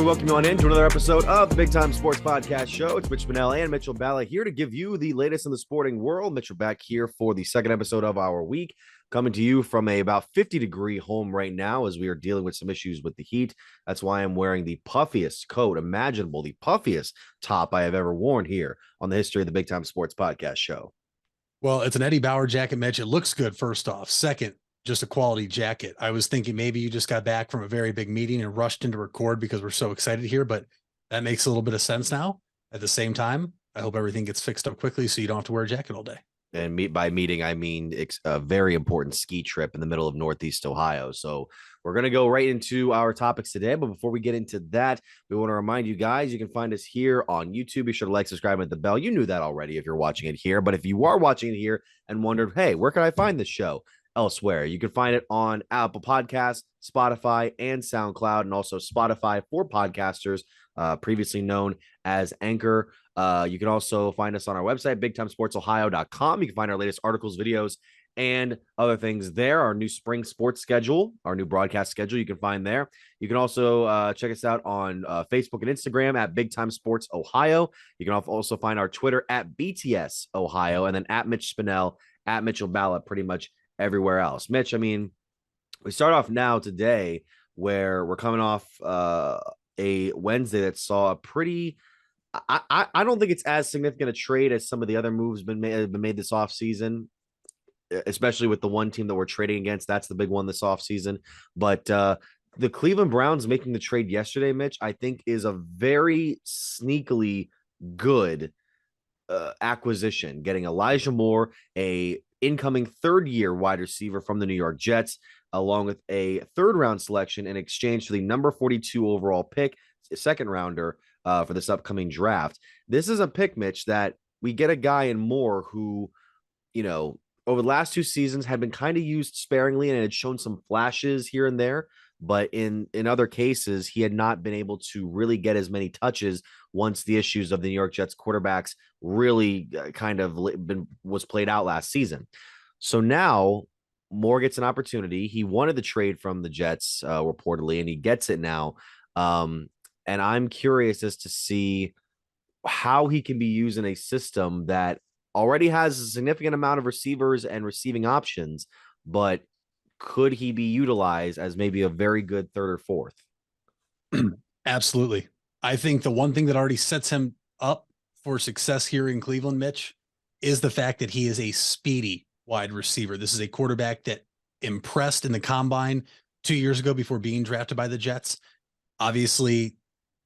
welcome you on in to another episode of the Big Time Sports Podcast Show. It's Mitch Spinell and Mitchell Balla here to give you the latest in the sporting world. Mitchell back here for the second episode of our week, coming to you from a about 50-degree home right now as we are dealing with some issues with the heat. That's why I'm wearing the puffiest coat imaginable, the puffiest top I have ever worn here on the history of the Big Time Sports Podcast Show. Well, it's an Eddie Bauer jacket, Mitch. It looks good, first off. Second, just a quality jacket. I was thinking maybe you just got back from a very big meeting and rushed in to record because we're so excited here, but that makes a little bit of sense now. At the same time, I hope everything gets fixed up quickly so you don't have to wear a jacket all day. And by meeting, I mean a very important ski trip in the middle of Northeast Ohio. So we're going to go right into our topics today. But before we get into that, we want to remind you guys, you can find us here on YouTube. Be sure to like, subscribe, and hit the bell. You knew that already if you're watching it here. But if you are watching it here and wondered, hey, where can I find this show? Elsewhere, you can find it on Apple Podcasts, Spotify, and SoundCloud, and also Spotify for podcasters, previously known as Anchor. You can also find us on our website, bigtimesportsohio.com. You can find our latest articles, videos, and other things there. Our new spring sports schedule, our new broadcast schedule, you can find there. You can also check us out on Facebook and Instagram at Big Time Sports Ohio. You can also find our Twitter at BTS Ohio, and then at Mitch Spinell, at Mitchell Balla, pretty much everywhere else. Mitch, I mean, we start off now today where we're coming off a Wednesday that saw a pretty I don't think it's as significant a trade as some of the other moves have been made this offseason, especially with the one team that we're trading against. That's the big one this offseason. But the Cleveland Browns making the trade yesterday, Mitch, I think is a very sneakily good acquisition, getting Elijah Moore, a incoming third-year wide receiver from the New York Jets, along with a third-round selection in exchange for the number 42 overall pick, second rounder for this upcoming draft. This is a pick, Mitch, that we get a guy in Moore who, you know, over the last two seasons had been kind of used sparingly and had shown some flashes here and there. But in other cases, he had not been able to really get as many touches once the issues of the New York Jets quarterbacks really kind of was played out last season. So now Moore gets an opportunity. He wanted the trade from the Jets reportedly, and he gets it now. And I'm curious as to see how he can be used in a system that already has a significant amount of receivers and receiving options, but could he be utilized as maybe a very good third or fourth? Absolutely. I think the one thing that already sets him up for success here in Cleveland, Mitch, is the fact that he is a speedy wide receiver. This is a quarterback that impressed in the combine 2 years ago before being drafted by the Jets. Obviously,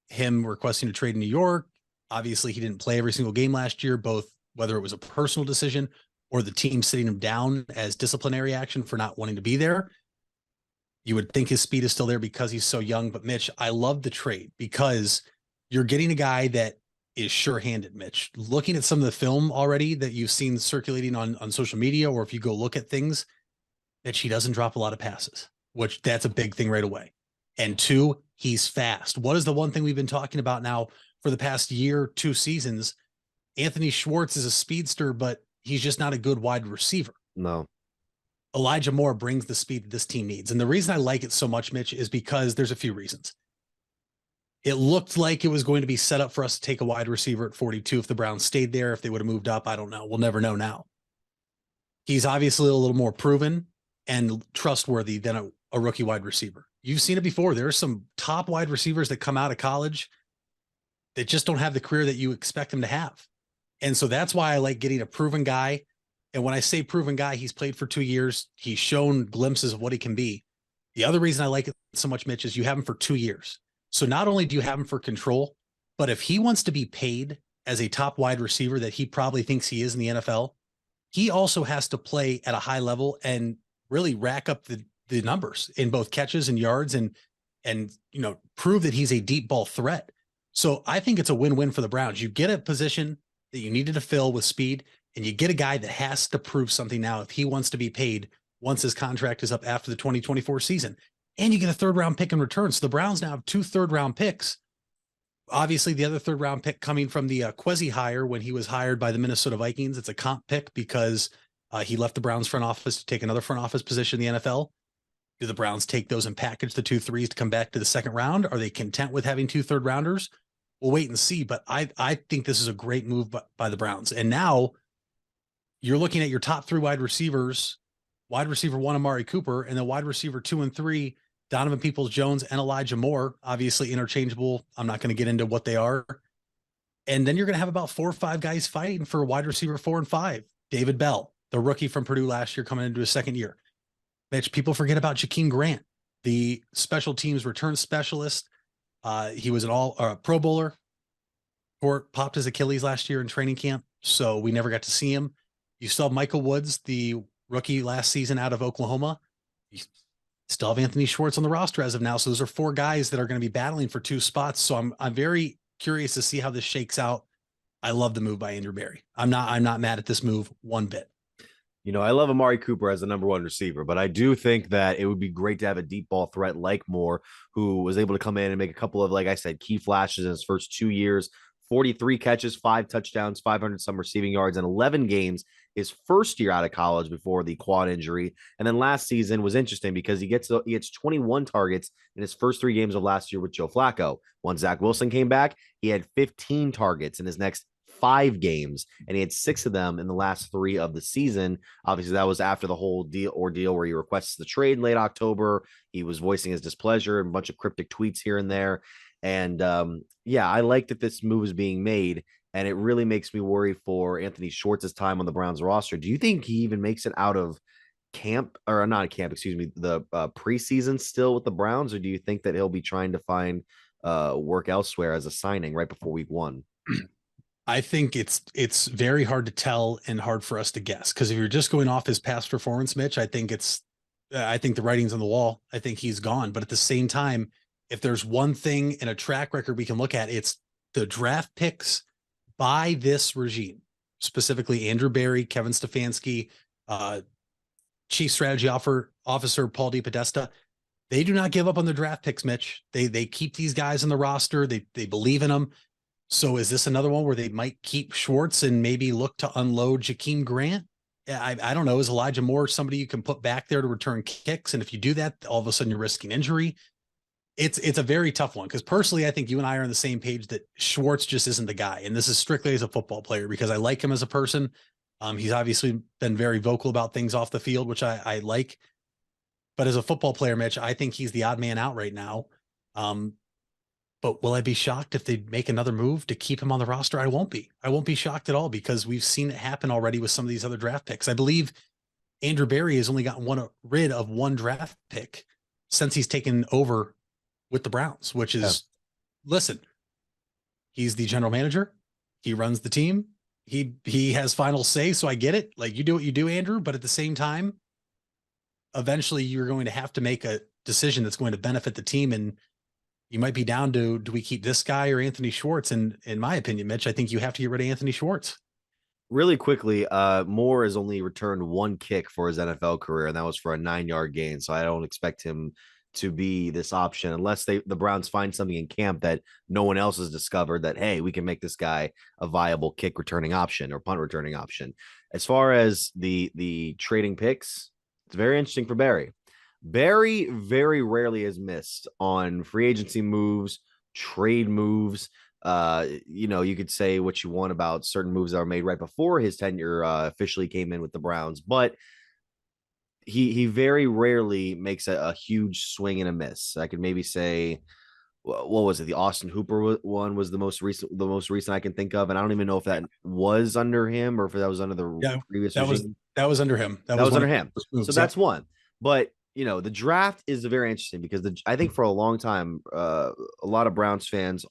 him requesting to trade in New York. Obviously, he didn't play every single game last year, both whether it was a personal decision or the team sitting him down as disciplinary action for not wanting to be there. You would think his speed is still there because he's so young. But Mitch, I love the trade because you're getting a guy that is sure-handed, Mitch. Looking at some of the film already that you've seen circulating on social media, or if you go look at things, that he doesn't drop a lot of passes, which that's a big thing right away. And two, he's fast. What is the one thing we've been talking about now for the past year, 2 seasons? Anthony Schwartz is a speedster, but he's just not a good wide receiver. No. Elijah Moore brings the speed that this team needs. And the reason I like it so much, Mitch, is because there's a few reasons. It looked like it was going to be set up for us to take a wide receiver at 42 if the Browns stayed there. If they would have moved up, I don't know. We'll never know now. He's obviously a little more proven and trustworthy than a rookie wide receiver. You've seen it before. There are some top wide receivers that come out of college that just don't have the career that you expect them to have. And so that's why I like getting a proven guy. And when I say proven guy, he's played for 2 years. He's shown glimpses of what he can be. The other reason I like it so much, Mitch, is you have him for 2 years. So not only do you have him for control, but if he wants to be paid as a top wide receiver that he probably thinks he is in the NFL, he also has to play at a high level and really rack up the numbers in both catches and yards and you know, prove that he's a deep ball threat. So I think it's a win-win for the Browns. You get a position that you needed to fill with speed, and you get a guy that has to prove something now if he wants to be paid once his contract is up after the 2024 season. And you get a third-round pick in return. So the Browns now have 2 third-round picks. Obviously, the other third-round pick coming from the Kwesi hire when he was hired by the Minnesota Vikings. It's a comp pick because he left the Browns front office to take another front office position in the NFL. Do the Browns take those and package the 2 threes to come back to the second round? Are they content with having 2 third rounders? We'll wait and see. But I think this is a great move by the Browns. And now you're looking at your top 3 wide receivers, wide receiver 1, Amari Cooper, and then wide receiver 2 and 3, Donovan Peoples-Jones and Elijah Moore, obviously interchangeable. I'm not going to get into what they are. And then you're going to have about 4 or 5 guys fighting for wide receiver 4 and 5. David Bell, the rookie from Purdue last year, coming into his second year. Mitch, people forget about Jakeem Grant, the special teams return specialist. He was an Pro Bowler. Popped his Achilles last year in training camp, so we never got to see him. You still have Michael Woods, the rookie last season out of Oklahoma. You still have Anthony Schwartz on the roster as of now. So those are 4 guys that are going to be battling for 2 spots. So I'm very curious to see how this shakes out. I love the move by Andrew Berry. I'm not mad at this move one bit. You know, I love Amari Cooper as the number 1 receiver, but I do think that it would be great to have a deep ball threat like Moore, who was able to come in and make a couple of, like I said, key flashes in his first 2 years. 43 catches, 5 touchdowns, 500 some receiving yards, and 11 games his first year out of college before the quad injury. And then last season was interesting because he gets 21 targets in his first 3 games of last year with Joe Flacco. Once Zach Wilson came back, he had 15 targets in his next 5 games, and he had 6 of them in the last 3 of the season. Obviously, that was after the whole ordeal where he requests the trade in late October. He was voicing his displeasure and a bunch of cryptic tweets here and there. And yeah, I like that this move is being made, and it really makes me worry for Anthony Schwartz's time on the Browns roster. Do you think he even makes it out of camp, or not camp, excuse me, the preseason still with the Browns, or do you think that he'll be trying to find work elsewhere as a signing right before week 1? I think it's very hard to tell and hard for us to guess, because if you're just going off his past performance, Mitch, I think the writing's on the wall. I think he's gone. But at the same time, if there's one thing in a track record we can look at, it's the draft picks by this regime, specifically Andrew Berry, Kevin Stefanski, Chief Strategy Officer Paul DePodesta. They do not give up on the draft picks, Mitch. They keep these guys on the roster. They believe in them. So is this another one where they might keep Schwartz and maybe look to unload Jakeem Grant? I don't know. Is Elijah Moore somebody you can put back there to return kicks? And if you do that, all of a sudden you're risking injury. It's a very tough one, because personally, I think you and I are on the same page that Schwartz just isn't the guy. And this is strictly as a football player, because I like him as a person. He's obviously been very vocal about things off the field, which I like. But as a football player, Mitch, I think he's the odd man out right now. But will I be shocked if they make another move to keep him on the roster? I won't be. I won't be shocked at all, because we've seen it happen already with some of these other draft picks. I believe Andrew Berry has only gotten rid of 1 draft pick since he's taken over with the Browns, which is, listen, he's the general manager. He runs the team. He has final say. So I get it. Like, you do what you do, Andrew, but at the same time, eventually you're going to have to make a decision that's going to benefit the team. And you might be down to, do we keep this guy or Anthony Schwartz? And in my opinion, Mitch, I think you have to get rid of Anthony Schwartz. Really quickly, Moore has only returned 1 kick for his NFL career, and that was for a 9-yard gain. So I don't expect him to be this option unless the Browns find something in camp that no one else has discovered, that, hey, we can make this guy a viable kick returning option or punt returning option. As far as the trading picks, it's very interesting for Barry. Barry very rarely is missed on free agency moves, trade moves. You know, you could say what you want about certain moves that were made right before his tenure officially came in with the Browns, but he very rarely makes a huge swing and a miss. I could maybe say, what was it? The Austin Hooper one was the most recent I can think of, and I don't even know if that was under him or if that was under the previous regime. That was under him. That was under him. So that's one. But you know, the draft is very interesting because I think for a long time, a lot of Browns fans,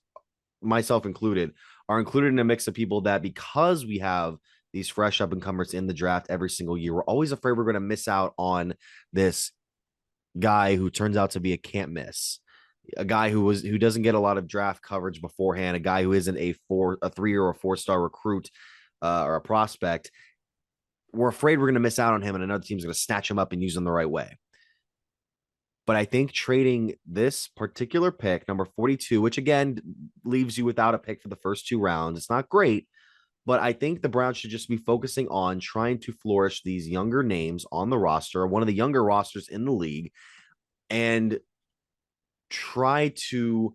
myself included, are included in a mix of people that, because we have these fresh up and comers in the draft every single year, we're always afraid we're going to miss out on this guy who turns out to be a can't miss, a guy who doesn't get a lot of draft coverage beforehand, a guy who isn't a 3 or a 4-star recruit or a prospect. We're afraid we're going to miss out on him, and another team's going to snatch him up and use him the right way. But I think trading this particular pick, number 42, which again leaves you without a pick for the first 2 rounds, it's not great, but I think the Browns should just be focusing on trying to flourish these younger names on the roster, one of the younger rosters in the league. and try to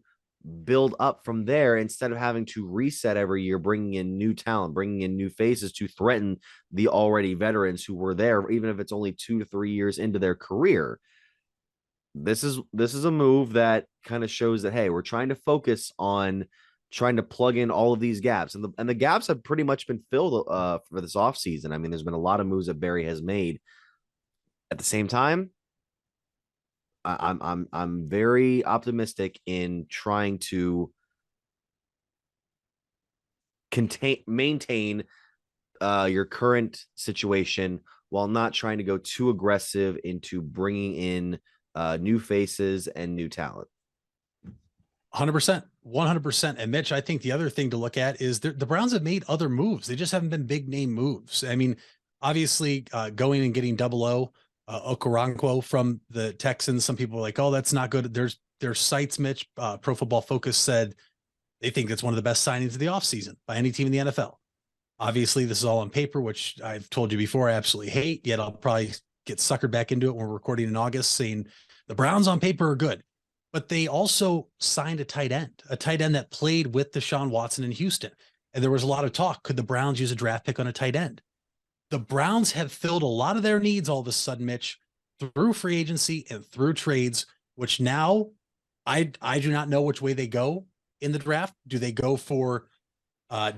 build up from there instead of having to reset every year, bringing in new talent, bringing in new faces to threaten the already veterans who were there, even if it's only 2 to 3 years into their career. This is a move that kind of shows that, hey, we're trying to focus on trying to plug in all of these gaps, and the gaps have pretty much been filled for this offseason. I mean, there's been a lot of moves that Barry has made. At the same time, I'm very optimistic in trying to maintain your current situation while not trying to go too aggressive into bringing in new faces and new talent. 100%, 100%. And Mitch, I think the other thing to look at is the Browns have made other moves. They just haven't been big name moves. I mean, obviously, going and getting Okoronkwo from the Texans. Some people are like, oh, that's not good. There's sites, Mitch. Pro Football Focus said they think it's one of the best signings of the offseason by any team in the NFL. Obviously, this is all on paper, which I've told you before, I absolutely hate. Yet I'll probably get suckered back into it when we're recording in August, saying the Browns on paper are good. But they also signed a tight end that played with Deshaun Watson in Houston. And there was a lot of talk. Could the Browns use a draft pick on a tight end? The Browns have filled a lot of their needs all of a sudden, Mitch, through free agency and through trades, which now I do not know which way they go in the draft. Do they go for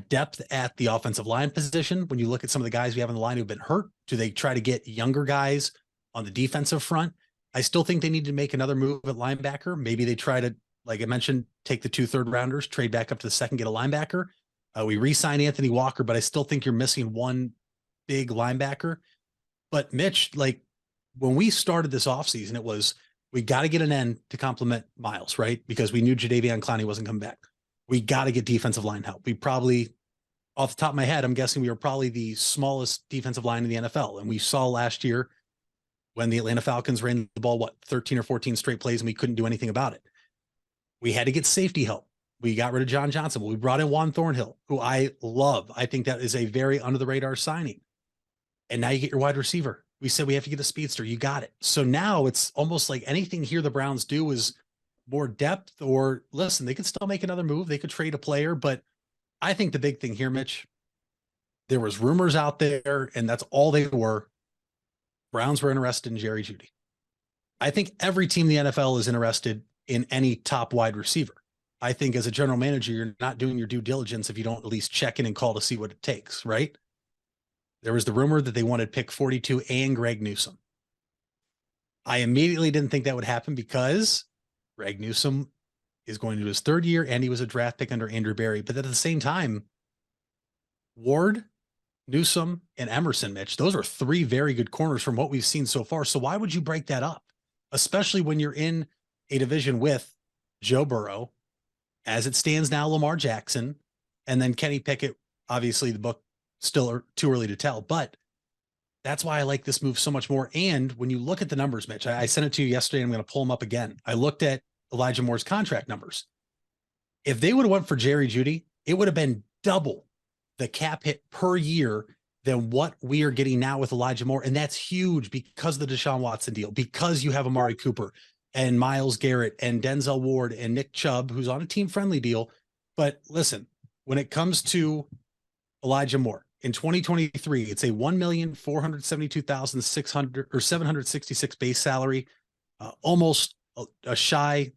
depth at the offensive line position? When you look at some of the guys we have on the line who've been hurt, do they try to get younger guys on the defensive front? I still think they need to make another move at linebacker. Maybe they try to, like I mentioned, take the 2 third-rounders, trade back up to the second, get a linebacker. We re-sign Anthony Walker, but I still think you're missing one big linebacker. But Mitch, like when we started this offseason, it was, we got to get an end to complement Miles, right? Because we knew Jadeveon Clowney wasn't coming back. We got to get defensive line help. We probably, off the top of my head, I'm guessing we were probably the smallest defensive line in the NFL. And we saw last year when the Atlanta Falcons ran the ball, 13 or 14 straight plays, and we couldn't do anything about it. We had to get safety help. We got rid of John Johnson, but we brought in Juan Thornhill, who I love. I think that is a very under the radar signing. And now you get your wide receiver. We said we have to get a speedster. You got it. So now it's almost like anything here the Browns do is more depth, or listen, they could still make another move. They could trade a player, but I think the big thing here, Mitch, there was rumors out there, and that's all they were. Browns were interested in Jerry Jeudy. I think every team in the NFL is interested in any top wide receiver. I think as a general manager, you're not doing your due diligence if you don't at least check in and call to see what it takes, right? There was the rumor that they wanted pick 42 and Greg Newsome. I immediately didn't think that would happen because Greg Newsome is going to his 3rd year and he was a draft pick under Andrew Berry. But at the same time, Ward, Newsome, and Emerson, Mitch, those are 3 very good corners from what we've seen so far. So why would you break that up? Especially when you're in a division with Joe Burrow, as it stands now, Lamar Jackson, and then Kenny Pickett. Obviously, the book still too early to tell, but that's why I like this move so much more. And when you look at the numbers, Mitch, I sent it to you yesterday. I'm going to pull them up again. I looked at Elijah Moore's contract numbers. If they would have went for Jerry Jeudy, it would have been double the cap hit per year than what we are getting now with Elijah Moore. And that's huge because of the Deshaun Watson deal, because you have Amari Cooper and Myles Garrett and Denzel Ward and Nick Chubb, who's on a team-friendly deal. But listen, when it comes to Elijah Moore, in 2023, it's a $1,472,600 or $766 base salary, almost a shy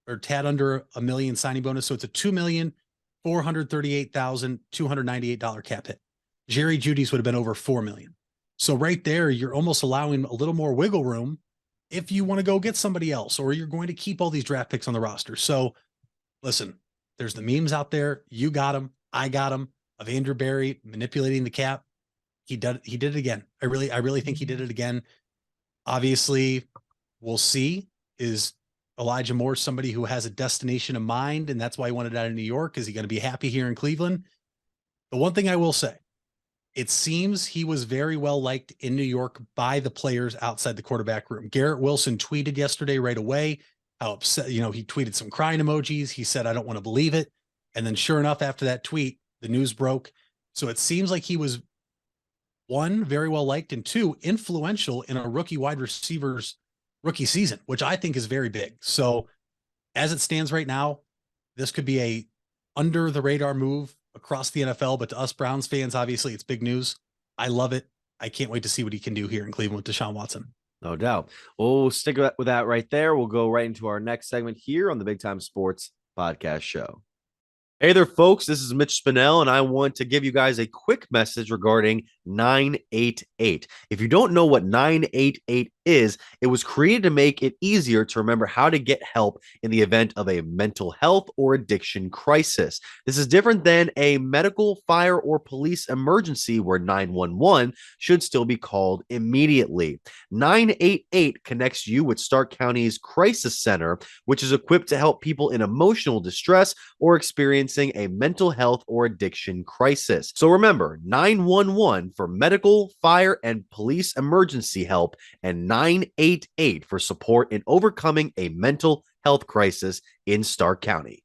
or tad under $1 million signing bonus. So it's a $2,438,298 cap hit. Jerry Jeudy's would have been over $4 million. So right there, you're almost allowing a little more wiggle room if you want to go get somebody else, or you're going to keep all these draft picks on the roster. So listen, there's the memes out there. You got them. I got them, of Andrew Berry manipulating the cap. He did it again. I really think he did it again. Obviously, we'll see. Is Elijah Moore somebody who has a destination in mind, and that's why he wanted out of New York? Is he going to be happy here in Cleveland? The one thing I will say, it seems he was very well liked in New York by the players outside the quarterback room. Garrett Wilson tweeted yesterday right away how upset, he tweeted some crying emojis. He said, "I don't want to believe it." And then sure enough, after that tweet, the news broke. So it seems like he was, 1, very well liked, and 2, influential in a rookie wide receiver's rookie season, which I think is very big. So as it stands right now, this could be a under the radar move across the NFL, but to us Browns fans, obviously it's big news. I love it. I can't wait to see what he can do here in Cleveland with Deshaun Watson. No doubt. We'll stick with that right there. We'll go right into our next segment here on the Big Time Sports Podcast Show. Hey there, folks. This is Mitch Spinell, and I want to give you guys a quick message regarding 988. If you don't know what 988 is, it was created to make it easier to remember how to get help in the event of a mental health or addiction crisis. This is different than a medical, fire, or police emergency where 911 should still be called immediately. 988 connects you with Stark County's Crisis Center, which is equipped to help people in emotional distress or experiencing a mental health or addiction crisis. So remember, 911 for medical, fire, and police emergency help, and 988 for support in overcoming a mental health crisis in Stark County.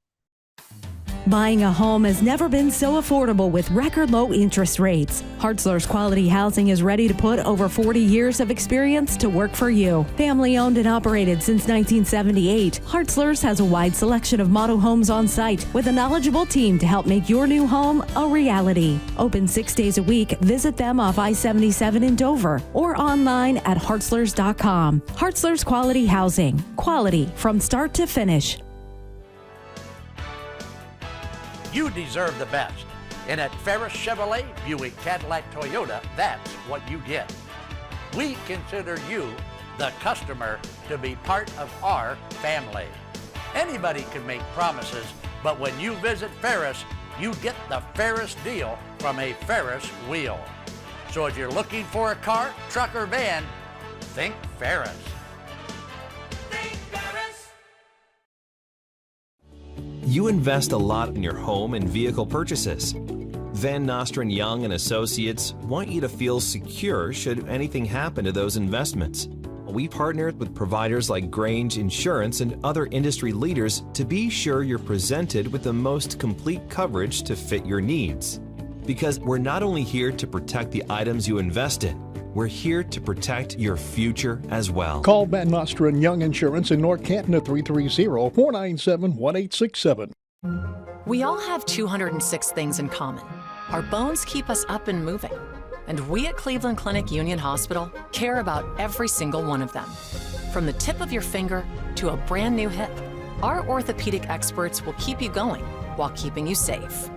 Buying a home has never been so affordable with record low interest rates. Hartzler's Quality Housing is ready to put over 40 years of experience to work for you. Family owned and operated since 1978, Hartzler's has a wide selection of model homes on site with a knowledgeable team to help make your new home a reality. Open 6 days a week, visit them off I-77 in Dover or online at hartzlers.com. Hartzler's Quality Housing. Quality from start to finish. You deserve the best. And at Ferris Chevrolet, Buick, Cadillac, Toyota, that's what you get. We consider you, the customer, to be part of our family. Anybody can make promises, but when you visit Ferris, you get the Ferris deal from a Ferris wheel. So if you're looking for a car, truck, or van, think Ferris. You invest a lot in your home and vehicle purchases. Van Nostrand Young and Associates want you to feel secure should anything happen to those investments. We partnered with providers like Grange Insurance and other industry leaders to be sure you're presented with the most complete coverage to fit your needs. Because we're not only here to protect the items you invest in, we're here to protect your future as well. Call Van Nostrand Young Insurance in North Canton at 330-497-1867. We all have 206 things in common. Our bones keep us up and moving. And we at Cleveland Clinic Union Hospital care about every single one of them. From the tip of your finger to a brand new hip, our orthopedic experts will keep you going while keeping you safe.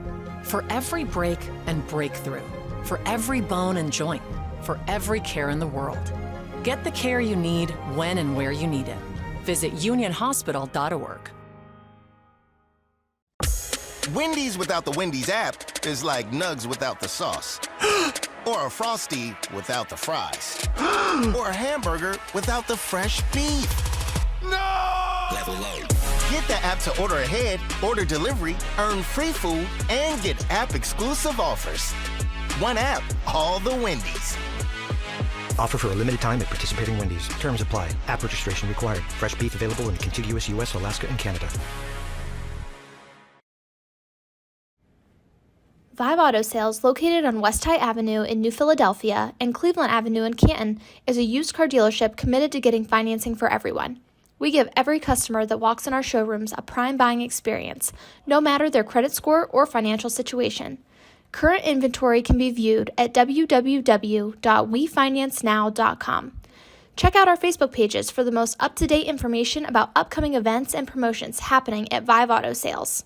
For every break and breakthrough, for every bone and joint, for every care in the world. Get the care you need when and where you need it. Visit unionhospital.org. Wendy's without the Wendy's app is like Nugs without the sauce. Or a Frosty without the fries. Or a hamburger without the fresh beef. No! Level up. Get the app to order ahead, order delivery, earn free food, and get app-exclusive offers. One app, all the Wendy's. Offer for a limited time at participating Wendy's. Terms apply. App registration required. Fresh beef available in the contiguous U.S., Alaska, and Canada. Vive Auto Sales, located on West High Avenue in New Philadelphia and Cleveland Avenue in Canton, is a used car dealership committed to getting financing for everyone. We give every customer that walks in our showrooms a prime buying experience, no matter their credit score or financial situation. Current inventory can be viewed at www.wefinancenow.com. Check out our Facebook pages for the most up-to-date information about upcoming events and promotions happening at Vive Auto Sales.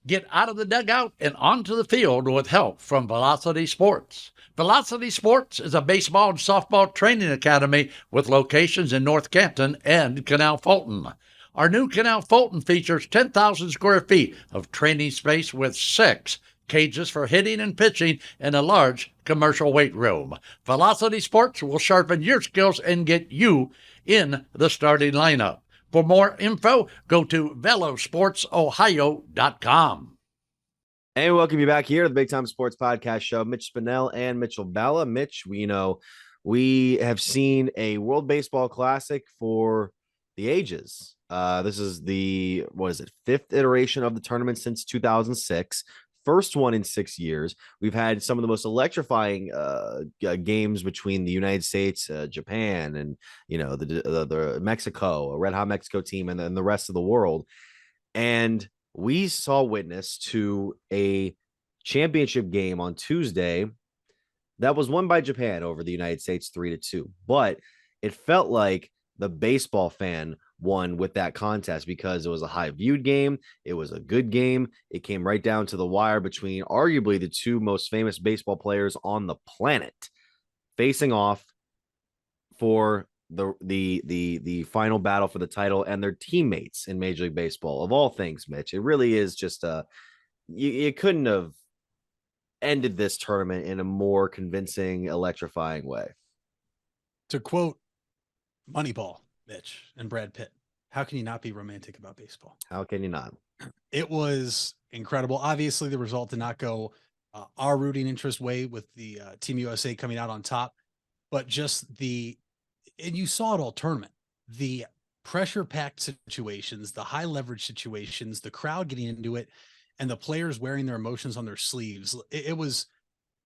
Get out of the dugout and onto the field with help from Velocity Sports. Velocity Sports is a baseball and softball training academy with locations in North Canton and Canal Fulton. Our new Canal Fulton features 10,000 square feet of training space with 6 cages for hitting and pitching and a large commercial weight room. Velocity Sports will sharpen your skills and get you in the starting lineup. For more info, go to velosportsohio.com. And welcome you back here to the Big Time Sports Podcast Show. Mitch Spinell and Mitchell Balla. Mitch, we have seen a World Baseball Classic for the ages. This is the, 5th iteration of the tournament since 2006. first one in 6 years. We've had some of the most electrifying games between the United States, Japan, and the Mexico, a red hot Mexico team, and then the rest of the world. And we saw witness to a championship game on Tuesday that was won by Japan over the United States 3-2. But it felt like the baseball fan won with that contest because it was a high viewed game. It was a good game. It came right down to the wire between arguably the two most famous baseball players on the planet facing off for the final battle for the title and their teammates in Major League Baseball. Of all things, Mitch, it really is just you couldn't have ended this tournament in a more convincing, electrifying way. To quote Moneyball, Mitch, and Brad Pitt, how can you not be romantic about baseball? How can you not? It was incredible. Obviously, the result did not go our rooting interest way with the Team USA coming out on top, but just and you saw it all tournament, the pressure-packed situations, the high leverage situations, the crowd getting into it, and the players wearing their emotions on their sleeves. It was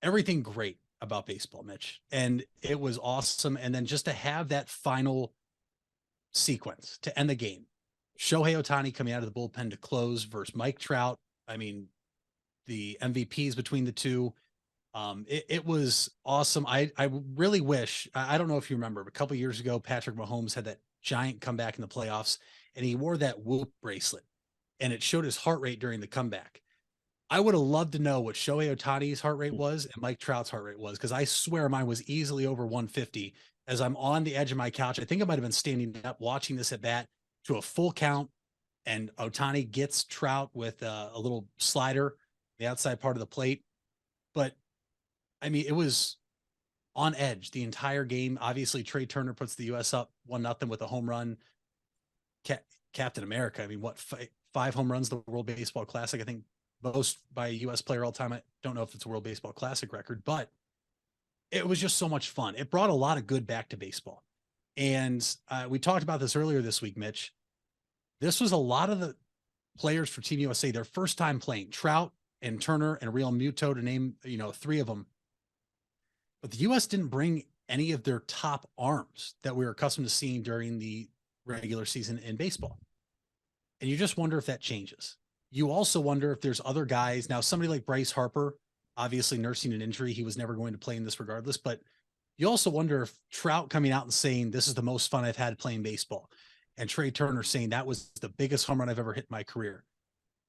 everything great about baseball, Mitch. And it was awesome. And then just to have that final sequence to end the game, Shohei Ohtani coming out of the bullpen to close versus Mike Trout. I mean, the MVPs between the two. It was awesome. I really wish, I don't know if you remember, but a couple of years ago, Patrick Mahomes had that giant comeback in the playoffs, and he wore that Whoop bracelet, and it showed his heart rate during the comeback. I would have loved to know what Shohei Ohtani's heart rate was and Mike Trout's heart rate was, because I swear mine was easily over 150 as I'm on the edge of my couch. I think I might have been standing up watching this at bat to a full count, and Ohtani gets Trout with a little slider, the outside part of the plate. But I mean, it was on edge the entire game. Obviously, Trey Turner puts the U.S. up 1-0 with a home run. Captain America. I mean, what, five home runs, the World Baseball Classic, I think, most by a U.S. player all time. I don't know if it's a World Baseball Classic record, but it was just so much fun. It brought a lot of good back to baseball. And we talked about this earlier this week, Mitch. This was a lot of the players for Team USA, their first time playing. Trout and Turner and Real Muto, to name, three of them. But the U.S. didn't bring any of their top arms that we were accustomed to seeing during the regular season in baseball. And you just wonder if that changes. You also wonder if there's other guys. Now, somebody like Bryce Harper, obviously nursing an injury, he was never going to play in this regardless. But you also wonder if Trout coming out and saying, this is the most fun I've had playing baseball, and Trey Turner saying that was the biggest home run I've ever hit in my career,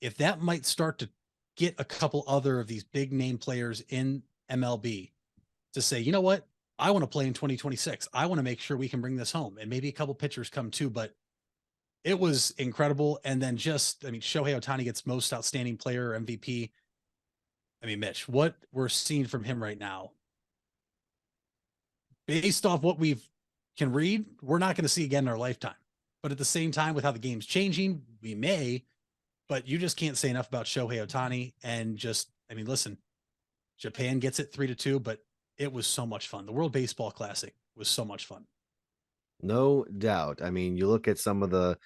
if that might start to get a couple other of these big name players in MLB to say, you know what, I want to play in 2026. I want to make sure we can bring this home, and maybe a couple pitchers come too. But it was incredible. And then Shohei Ohtani gets most outstanding player, MVP. I mean, Mitch, what we're seeing from him right now, based off what we can read, we're not going to see again in our lifetime. But at the same time, with how the game's changing, we may, but you just can't say enough about Shohei Ohtani. And listen, Japan gets it 3-2, but it was so much fun. The World Baseball Classic was so much fun. No doubt. I mean, you look at some of the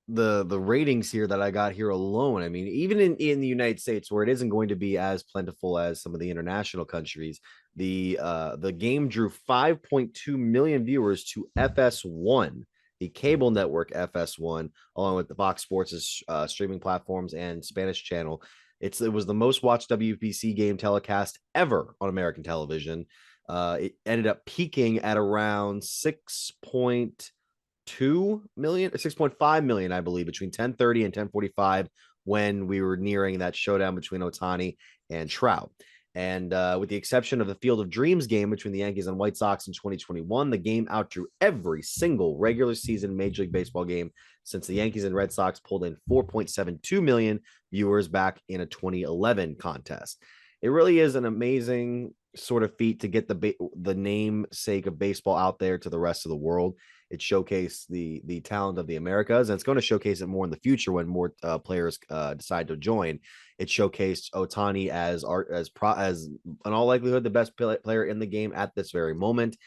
ratings here that I got here alone. I mean, even in the United States, where it isn't going to be as plentiful as some of the international countries, the game drew 5.2 million viewers to FS1, the cable network FS1, along with the Fox Sports' streaming platforms and Spanish channel. It was the most watched WBC game telecast ever on American television. It ended up peaking at around 6.2 million, 6.5 million, I believe, between 10:30 and 10:45 when we were nearing that showdown between Ohtani and Trout. And with the exception of the Field of Dreams game between the Yankees and White Sox in 2021, the game outdrew every single regular season Major League Baseball game since the Yankees and Red Sox pulled in 4.72 million viewers back in a 2011 contest. It really is an amazing sort of feat to get the namesake of baseball out there to the rest of the world. It showcased the talent of the Americas, and it's going to showcase it more in the future when more players decide to join. It showcased Ohtani as in all likelihood the best player in the game at this very moment,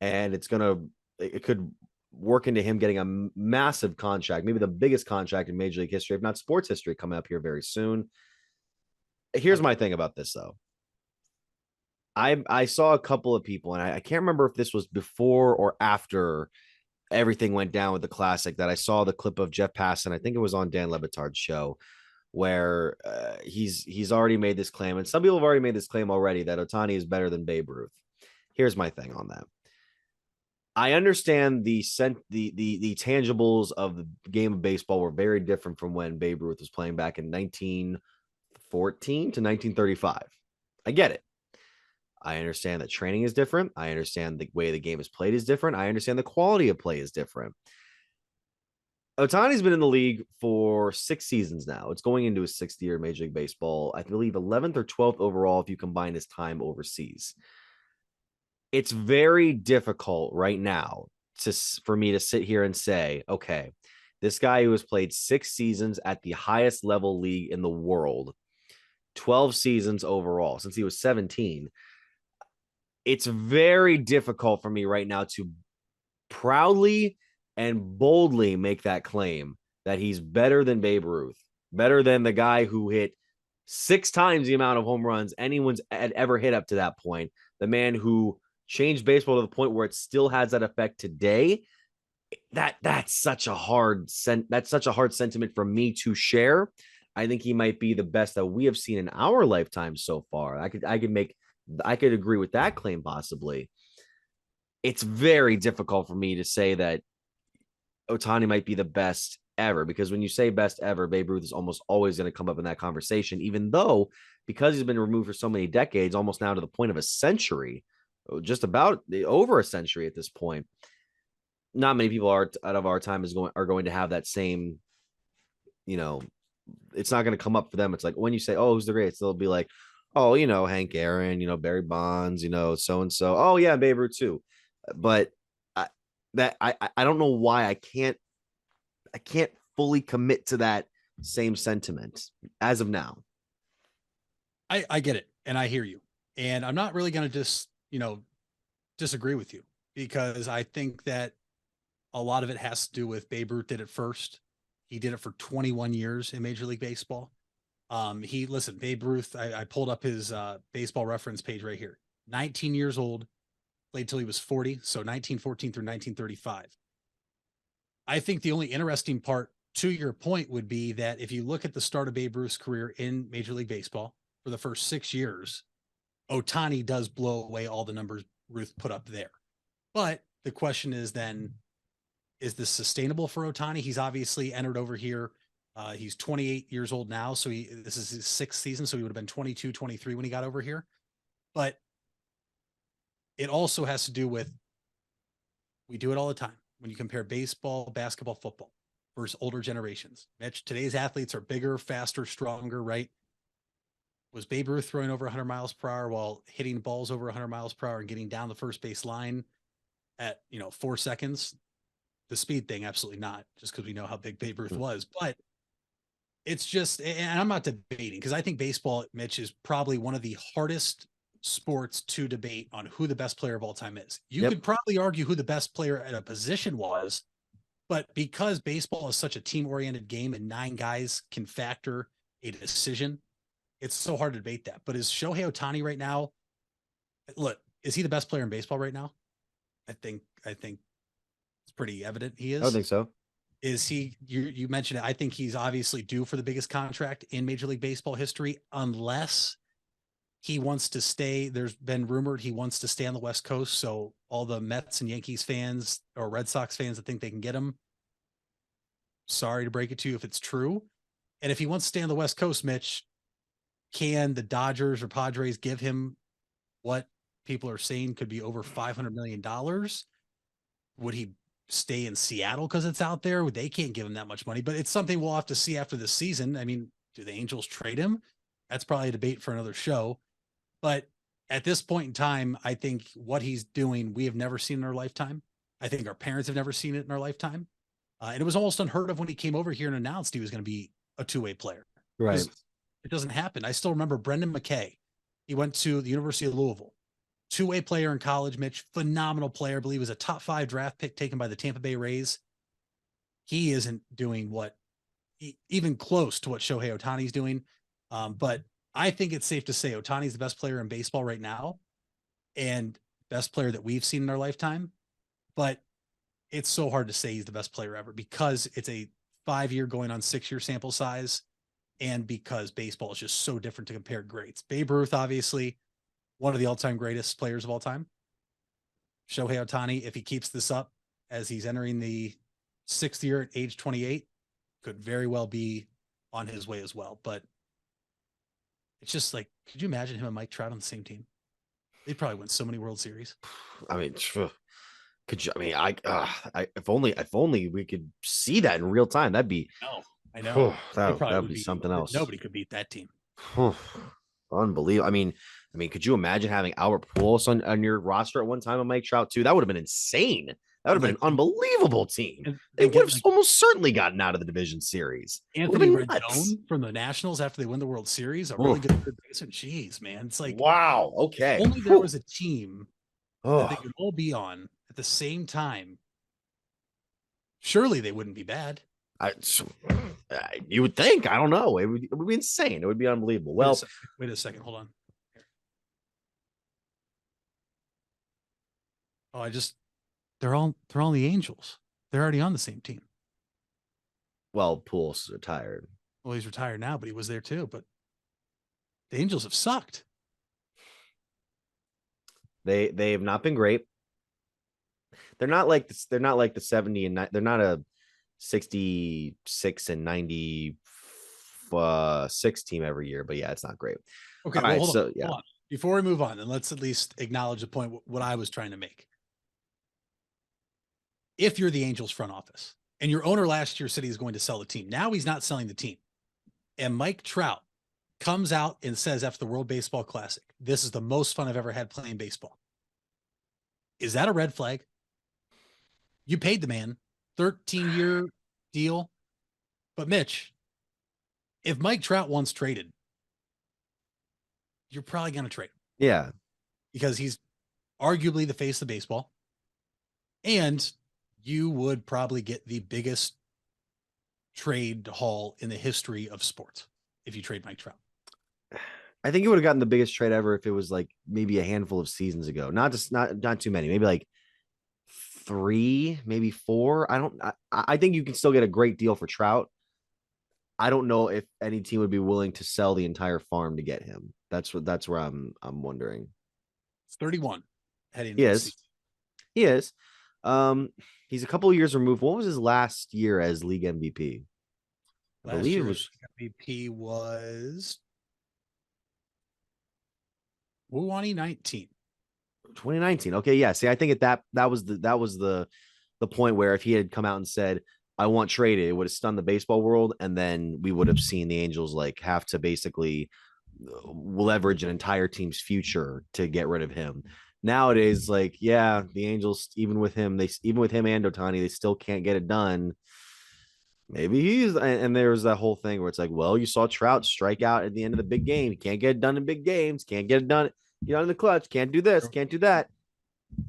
and it could work into him getting a massive contract, maybe the biggest contract in Major League history, if not sports history, coming up here very soon. Here's my thing about this though. I saw a couple of people, and I can't remember if this was before or after everything went down with the Classic, that I saw the clip of Jeff Passan. I think it was on Dan Le Batard's show, where he's already made this claim, and some people have already made this claim already, that Ohtani is better than Babe Ruth. Here's my thing on that. I understand the tangibles of the game of baseball were very different from when Babe Ruth was playing back in 1914 to 1935. I get it. I understand that training is different. I understand the way the game is played is different. I understand the quality of play is different. Ohtani's been in the league for 6 seasons now. It's going into his 6th year in Major League Baseball. I believe 11th or 12th overall if you combine his time overseas. It's very difficult right now for me to sit here and say, okay, this guy who has played 6 seasons at the highest level league in the world, 12 seasons overall since he was 17. It's very difficult for me right now to proudly and boldly make that claim that he's better than Babe Ruth, better than the guy who hit 6 times the amount of home runs anyone's had ever hit up to that point, the man who changed baseball to the point where it still has that effect today. That's such a hard sentiment for me to share. I think he might be the best that we have seen in our lifetime so far. I could agree with that claim possibly. It's very difficult for me to say that Ohtani might be the best ever, because when you say best ever, Babe Ruth is almost always going to come up in that conversation, even though, because he's been removed for so many decades, almost now to the point of a century, just about over a century at this point, not many people out of our time are going to have that same, it's not going to come up for them. It's like when you say, oh, who's the greatest, they'll be like, oh, Hank Aaron, Barry Bonds, so-and-so. Oh yeah, Babe Ruth too. But I don't know why I can't fully commit to that same sentiment as of now. I get it. And I hear you. And I'm not really going to disagree with you, because I think that a lot of it has to do with Babe Ruth did it first. He did it for 21 years in Major League Baseball. Babe Ruth, I pulled up his baseball reference page right here. 19 years old, played till he was 40. So 1914 through 1935. I think the only interesting part to your point would be that if you look at the start of Babe Ruth's career in Major League Baseball for the first 6 years, Ohtani does blow away all the numbers Ruth put up there. But the question is then, is this sustainable for Ohtani? He's obviously entered over here. He's 28 years old now. So this is his 6th season. So he would have been 22, 23 when he got over here. But it also has to do with, we do it all the time when you compare baseball, basketball, football versus older generations. Mitch, today's athletes are bigger, faster, stronger, right? Was Babe Ruth throwing over 100 miles per hour while hitting balls over 100 miles per hour and getting down the first base line at 4 seconds? The speed thing, absolutely not, just because we know how big Babe Ruth was. But it's just, and I'm not debating, because I think baseball, Mitch, is probably one of the hardest sports to debate on who the best player of all time is. You could probably argue who the best player at a position was, but because baseball is such a team-oriented game and 9 guys can factor a decision, it's so hard to debate that. But is Shohei Ohtani right now, look, is he the best player in baseball right now? I think it's pretty evident he is. I don't think so. Is he, you mentioned it, I think he's obviously due for the biggest contract in Major League Baseball history, unless he wants to stay. There's been rumored he wants to stay on the West Coast. So all the Mets and Yankees fans or Red Sox fans that think they can get him, sorry to break it to you if it's true. And if he wants to stay on the West Coast, Mitch, can the Dodgers or Padres give him what people are saying could be over $500 million? Would he stay in Seattle because it's out there? They can't give him that much money, but it's something we'll have to see after the season. I mean, do the Angels trade him? That's probably a debate for another show. But at this point in time, I think what he's doing, we have never seen in our lifetime. I think our parents have never seen it in our lifetime. And it was almost unheard of when he came over here and announced he was going to be a two-way player. Right. It doesn't happen. I still remember Brendan McKay. He went to the University of Louisville. Two-way player in college, Mitch. Phenomenal player. I believe he was a top 5 draft pick taken by the Tampa Bay Rays. He isn't doing even close to what Shohei Ohtani's doing. But I think it's safe to say Ohtani's the best player in baseball right now and best player that we've seen in our lifetime. But it's so hard to say he's the best player ever because it's a 5-year going on 6-year sample size. And because baseball is just so different to compare greats. Babe Ruth, obviously, one of the all-time greatest players of all time. Shohei Ohtani, if he keeps this up as he's entering the 6th year at age 28, could very well be on his way as well. But it's just like, could you imagine him and Mike Trout on the same team? They'd probably win so many World Series. I mean, could you? I mean, if only we could see that in real time. That'd be. No, I know that would be something else. Nobody could beat that team. Unbelievable. I mean, could you imagine having Albert Pujols on your roster at one time and Mike Trout too? That would have been insane. That would have been an unbelievable team. They would have almost certainly gotten out of the division series. Anthony Rendon from the Nationals after they win the World Series, a really good baseman. Jeez, man, it's like wow. Okay, only there was a team that they could all be on at the same time. Surely they wouldn't be bad. You would think. I don't know. It would be insane. It would be unbelievable. Well, wait a second. Hold on. Oh, they're all the Angels. They're already on the same team. Well, Pujols is retired. Well, he's retired now, but he was there too. But the Angels have sucked. They have not been great. They're not like this. They're not like the 70 and 9. They're not a 66 and 96 team every year. But yeah, it's not great. Okay, well, hold on. Before we move on, and let's at least acknowledge the point what I was trying to make. If you're the Angels front office and your owner last year said he's going to sell the team, now he's not selling the team. And Mike Trout comes out and says after the World Baseball Classic, this is the most fun I've ever had playing baseball. Is that a red flag? You paid the man 13-year deal. But Mitch, if Mike Trout wants traded, you're probably going to trade him. Yeah. Because he's arguably the face of baseball. And you would probably get the biggest trade haul in the history of sports if you trade Mike Trout. I think you would have gotten the biggest trade ever if it was like maybe a handful of seasons ago. Not too many, maybe like 3, maybe 4. I think you can still get a great deal for Trout. I don't know if any team would be willing to sell the entire farm to get him. That's where I'm wondering. It's 31 heading. He is. He's a couple of years removed. What was his last year as league MVP? I believe it was MVP was 2019. 2019. Okay, yeah. See, I think that was the point where if he had come out and said, I want traded, it would have stunned the baseball world, and then we would have seen the Angels like have to basically leverage an entire team's future to get rid of him. Nowadays, like, yeah, the Angels, even with him and Ohtani, they still can't get it done. Maybe and there's that whole thing where it's like, well, you saw Trout strike out at the end of the big game. He can't get it done in big games. Can't get it done, in the clutch. Can't do this. Can't do that.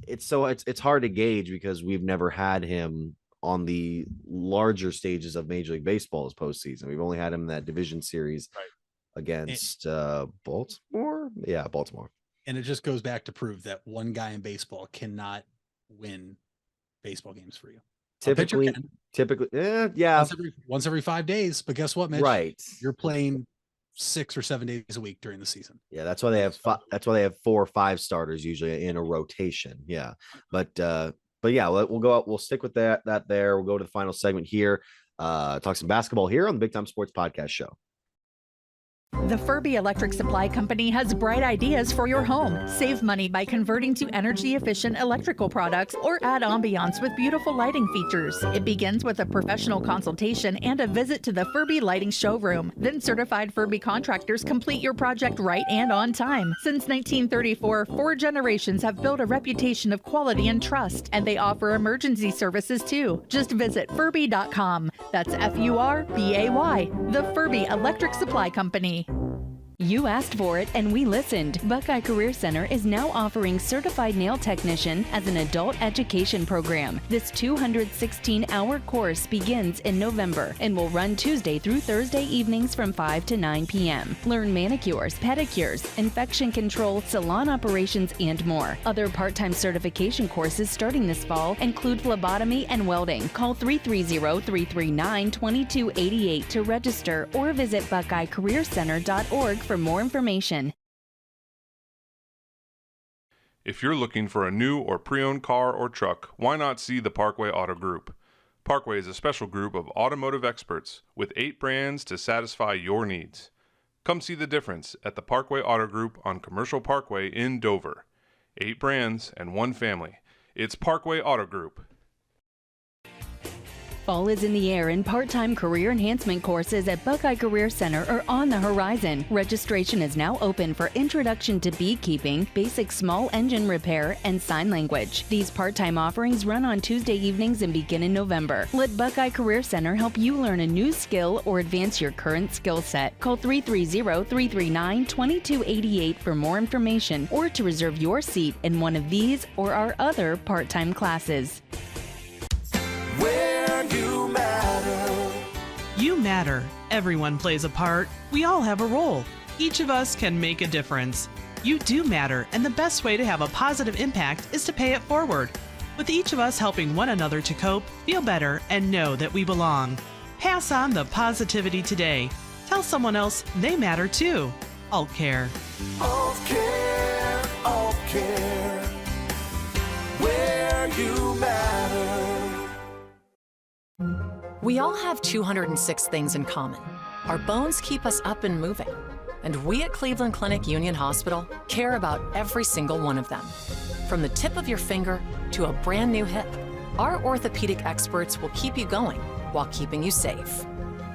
It's hard to gauge because we've never had him on the larger stages of Major League Baseball's postseason. We've only had him in that division series against Baltimore. Yeah, Baltimore. And it just goes back to prove that one guy in baseball cannot win baseball games for you. Typically, yeah. Once every 5 days. But guess what, Mitch? Right. You're playing 6 or 7 days a week during the season. Yeah, that's why they have 4 or 5 starters usually in a rotation. Yeah. But yeah, we'll stick with that there. We'll go to the final segment here. Talk some basketball here on the Big Time Sports Podcast Show. The Furby Electric Supply Company has bright ideas for your home. Save money by converting to energy-efficient electrical products or add ambiance with beautiful lighting features. It begins with a professional consultation and a visit to the Furby Lighting Showroom. Then certified Furby contractors complete your project right and on time. Since 1934, 4 generations have built a reputation of quality and trust, and they offer emergency services too. Just visit Furby.com. That's Furbay, the Furby Electric Supply Company. You asked for it and we listened. Buckeye Career Center is now offering Certified Nail Technician as an adult education program. This 216-hour course begins in November and will run Tuesday through Thursday evenings from 5 to 9 p.m. Learn manicures, pedicures, infection control, salon operations, and more. Other part-time certification courses starting this fall include phlebotomy and welding. Call 330-339-2288 to register or visit BuckeyeCareerCenter.org for more information. If you're looking for a new or pre-owned car or truck, why not see the Parkway Auto Group? Parkway is a special group of automotive experts with 8 brands to satisfy your needs. Come see the difference at the Parkway Auto Group on Commercial Parkway in Dover. 8 brands and 1 family. It's Parkway Auto Group. Fall is in the air and part-time career enhancement courses at Buckeye Career Center are on the horizon. Registration is now open for Introduction to Beekeeping, Basic Small Engine Repair, and Sign Language. These part-time offerings run on Tuesday evenings and begin in November. Let Buckeye Career Center help you learn a new skill or advance your current skill set. Call 330-339-2288 for more information or to reserve your seat in one of these or our other part-time classes. You matter. Everyone plays a part. We all have a role. Each of us can make a difference. You do matter, and the best way to have a positive impact is to pay it forward. With each of us helping one another to cope, feel better, and know that we belong. Pass on the positivity today. Tell someone else they matter too. Alt Care. Alt Care, Alt Care. Where you matter. We all have 206 things in common. Our bones keep us up and moving. And we at Cleveland Clinic Union Hospital care about every single one of them. From the tip of your finger to a brand new hip, our orthopedic experts will keep you going while keeping you safe.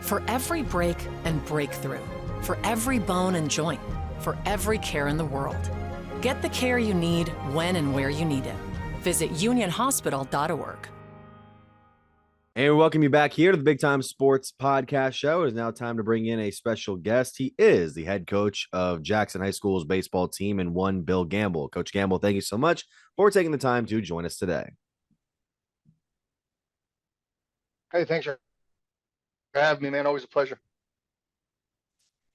For every break and breakthrough, for every bone and joint, for every care in the world. Get the care you need when and where you need it. Visit unionhospital.org. And we welcome you back here to the Big Time Sports Podcast Show. It is now time to bring in a special guest. He is the head coach of Jackson High School's baseball team and one Bill Gamble. Coach Gamble, thank you so much for taking the time to join us today. Hey, thanks for having me, man. Always a pleasure.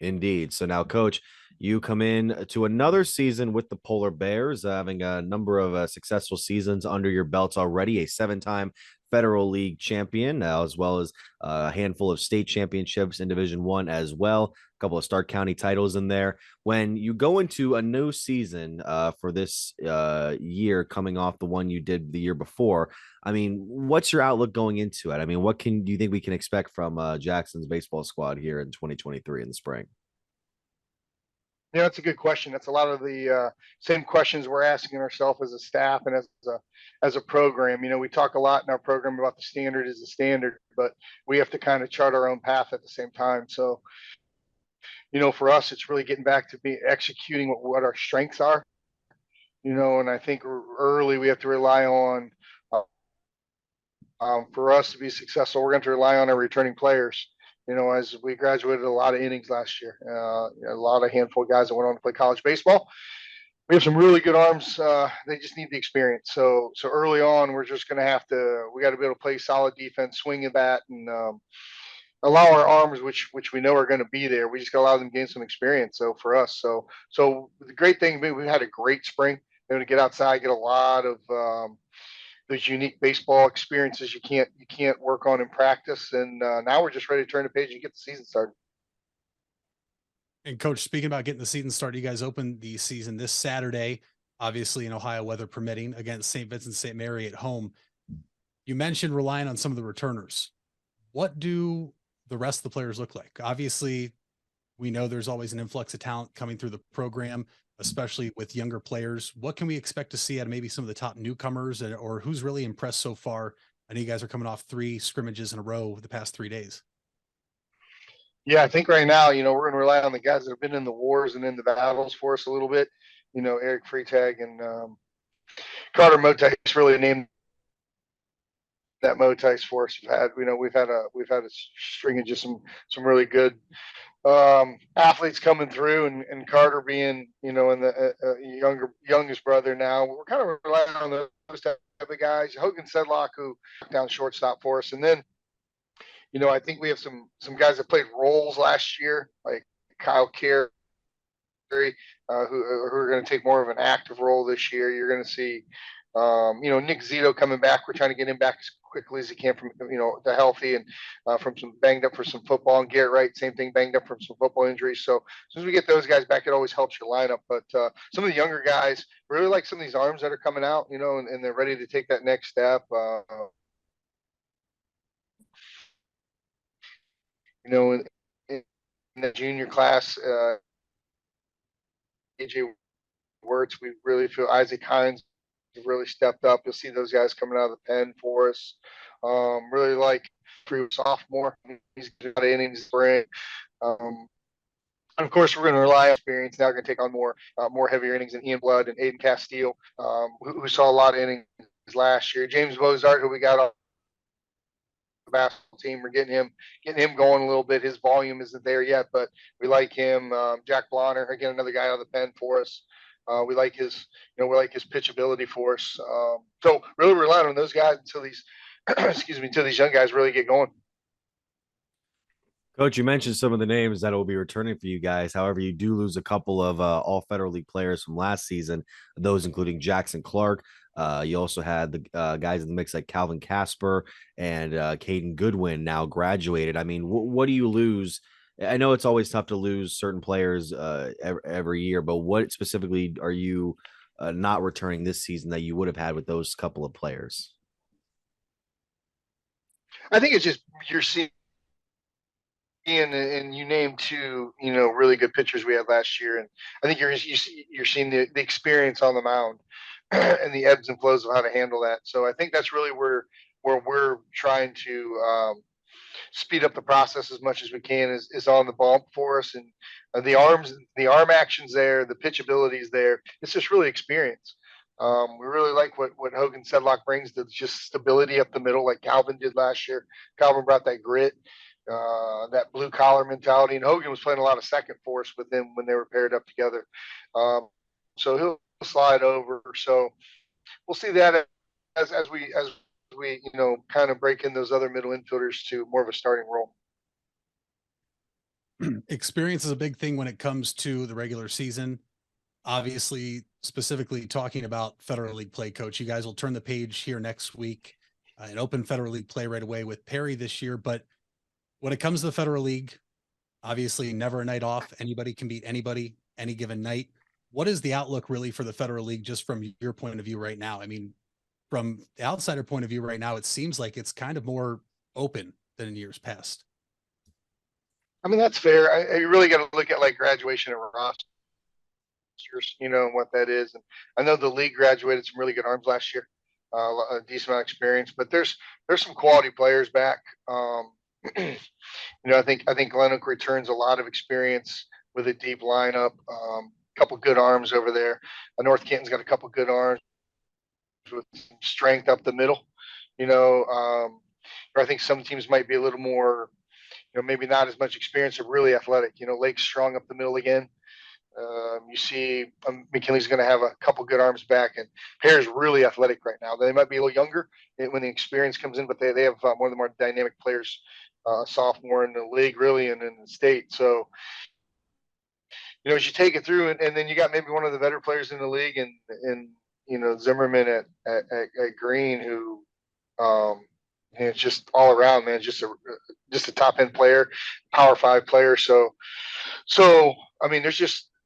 Indeed. So now, Coach, you come in to another season with the Polar Bears, having a number of successful seasons under your belts already, a 7-time Federal League champion, as well as a handful of state championships in Division I as well, a couple of Stark County titles in there. When you go into a new season for this year, coming off the one you did the year before, I mean, what's your outlook going into it? I mean, what do you think we can expect from Jackson's baseball squad here in 2023 in the spring? Yeah, that's a good question. That's a lot of the same questions we're asking ourselves as a staff and as a program. You know, we talk a lot in our program about the standard is the standard, but we have to kind of chart our own path at the same time. So, you know, for us, it's really getting back to executing what our strengths are. You know, and I think early we have to rely on, for us to be successful, we're going to rely on our returning players. You know, as we graduated a lot of innings last year, a handful of guys that went on to play college baseball. We have some really good arms. They just need the experience. So early on, we're just going to we got to be able to play solid defense, swing a bat, and allow our arms, which we know are going to be there. We just got to allow them to gain some experience. So for us, so the great thing, we had a great spring. They're going to get outside, get a lot of those unique baseball experiences you can't work on in practice. And now we're just ready to turn the page and get the season started. And Coach, speaking about getting the season started, you guys opened the season this Saturday, obviously in Ohio, weather permitting, against St. Vincent St. Mary at home. You mentioned relying on some of the returners. What do the rest of the players look like? Obviously, we know there's always an influx of talent coming through the program, especially with younger players. What can we expect to see out of maybe some of the top newcomers, or who's really impressed so far? I know you guys are coming off 3 scrimmages in a row the past 3 days. Yeah, I think right now, you know, we're going to rely on the guys that have been in the wars and in the battles for us a little bit. You know, Eric Freitag and Carter Motice really named that Motice for us. We've had a string of just some really good athletes coming through, and Carter being, in the youngest brother now, we're kind of relying on those type of guys. Hogan Sedlock, who knocked down shortstop for us, and then, I think we have some guys that played roles last year, like Kyle Carey, who are going to take more of an active role this year. You're going to see, Nick Zito coming back. We're trying to get him back as quickly as he can from, to healthy and from some banged up for some football. And Garrett Wright, same thing, banged up from some football injuries. So as soon as we get those guys back, it always helps your lineup. But some of the younger guys really like some of these arms that are coming out, and they're ready to take that next step. In the junior class, AJ Wirtz, we really feel Isaac Hines have really stepped up. You'll see those guys coming out of the pen for us. Really like for sophomore, he's got innings spring. And of course, we're going to rely on experience. Now we're going to take on more heavier innings in Ian Blood and Aiden Castile, who saw a lot of innings last year. James Bozart, who we got on the basketball team, we're getting him going a little bit. His volume isn't there yet, but we like him. Jack Blonner, again, another guy out of the pen for us. We like his pitchability for us. So really relying on those guys until these, until these young guys really get going. Coach, you mentioned some of the names that will be returning for you guys. However, you do lose a couple of all Federal League players from last season, those including Jackson Clark. You also had the guys in the mix like Calvin Casper and Caden Goodwin now graduated. I mean, what do you lose? I know it's always tough to lose certain players every year, but what specifically are you not returning this season that you would have had with those couple of players? I think it's just you're seeing, and you named two, really good pitchers we had last year, and I think you're seeing the experience on the mound and the ebbs and flows of how to handle that. So I think that's really where we're trying to speed up the process as much as we can is on the bump for us, and the arm actions there, the pitch abilities there. It's just really experience. We really like what Hogan Sedlock brings, to just stability up the middle, like Calvin did last year. Calvin brought that grit, that blue collar mentality, and Hogan was playing a lot of second for us with them when they were paired up together. So he'll slide over. So we'll see that as we kind of break in those other middle infielders to more of a starting role. Experience is a big thing when it comes to the regular season. Obviously, specifically talking about Federal League play, Coach, you guys will turn the page here next week and open Federal League play right away with Perry this year. But when it comes to the Federal League, obviously never a night off. Anybody can beat anybody any given night. What is the outlook really for the Federal League, just from your point of view right now? I mean, from the outsider point of view right now, it seems like it's kind of more open than in years past. I mean, that's fair. You really got to look at like graduation and rosters, and what that is. And I know the league graduated some really good arms last year, a decent amount of experience, but there's some quality players back. I think Glen Oak returns a lot of experience with a deep lineup, couple good arms over there. North Canton's got a couple good arms with strength up the middle. Or I think some teams might be a little more, maybe not as much experience, but really athletic. Lake's strong up the middle again. You see McKinley's going to have a couple good arms back, and Pear's really athletic right now. They might be a little younger when the experience comes in, but they have one of the more dynamic players, sophomore in the league, really, and in the state. So, as you take it through, and then you got maybe one of the better players in the league, and Zimmerman at Green, who it's just all around, man, just a top end player, Power 5 player. So I mean,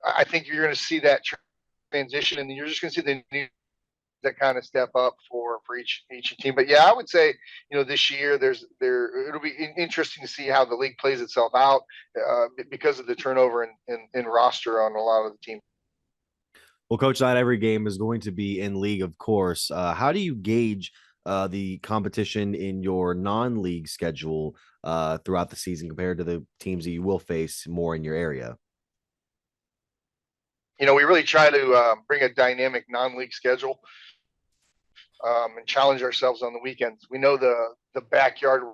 I think you're going to see that transition, and you're just going to see that kind of step up for each team. But yeah, I would say, this year it'll be interesting to see how the league plays itself out because of the turnover in roster on a lot of the teams. Well, Coach, not every game is going to be in league, of course. How do you gauge the competition in your non-league schedule throughout the season compared to the teams that you will face more in your area? We really try to bring a dynamic non-league schedule and challenge ourselves on the weekends. We know the backyard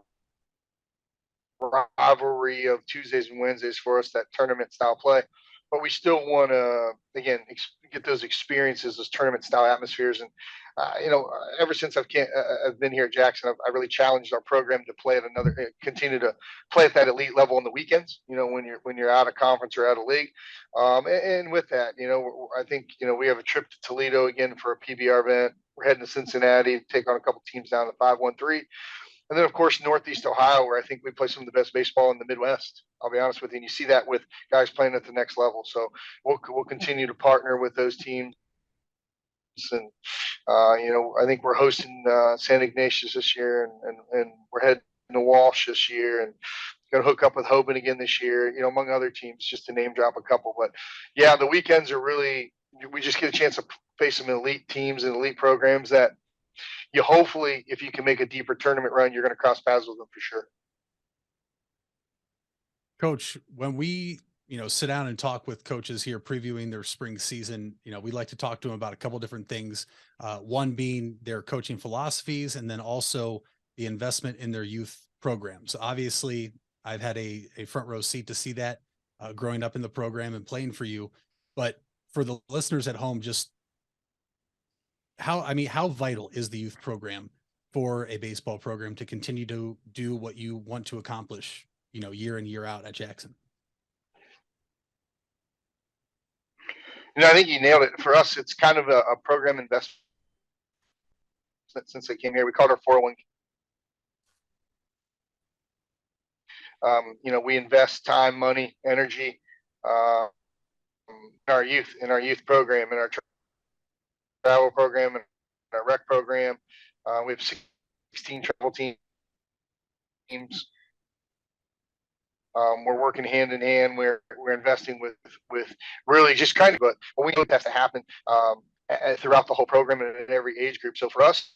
rivalry of Tuesdays and Wednesdays for us, that tournament style play. But we still want to, again, get those experiences, those tournament style atmospheres. And, ever since I've been here at Jackson, I really challenged our program to play at continue to play at that elite level on the weekends, when you're out of conference or out of league. And with that, I think, we have a trip to Toledo again for a PBR event. We're heading to Cincinnati to take on a couple teams down to 513. And then, of course, Northeast Ohio, where I think we play some of the best baseball in the Midwest. I'll be honest with you. And you see that with guys playing at the next level. So we'll continue to partner with those teams. And, I think we're hosting San Ignatius this year, and we're heading to Walsh this year, and going to hook up with Hoban again this year, among other teams, just to name drop a couple. But, yeah, the weekends are really – we just get a chance to face some elite teams and elite programs that – you hopefully, if you can make a deeper tournament run, you're going to cross paths with them for sure. Coach, when we, sit down and talk with coaches here previewing their spring season, we like to talk to them about a couple different things. One being their coaching philosophies, and then also the investment in their youth programs. Obviously, I've had a front row seat to see that growing up in the program and playing for you. But for the listeners at home, just how vital is the youth program for a baseball program to continue to do what you want to accomplish, year in, year out at Jackson? I think you nailed it. For us, it's kind of a program investment since they came here. We called our 401. We invest time, money, energy in our youth program, in our travel program, and our rec program. We have 16 travel teams. We're working hand in hand. We're investing with really just kind of, but we know that's to happen throughout the whole program and in every age group. So for us,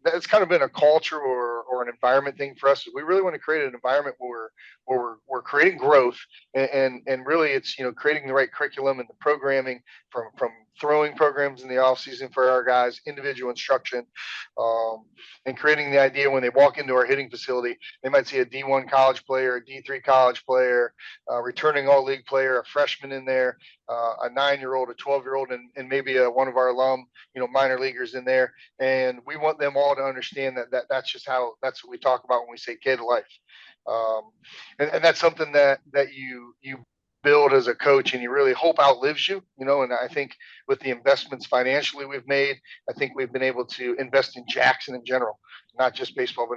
that's kind of been a culture or an environment thing for us. We really want to create an environment where we're creating growth, and really it's creating the right curriculum and the programming from throwing programs in the off season for our guys, individual instruction, and creating the idea when they walk into our hitting facility, they might see a D1 college player, a D3 college player, returning all league player, a freshman in there, a 9-year-old, a 12-year-old, and maybe one of our alum, minor leaguers in there. And we want them all to understand that's just that's what we talk about when we say kid life. And that's something that you build as a coach, and you really hope outlives you, and I think with the investments financially we've made, I think we've been able to invest in Jackson in general, not just baseball,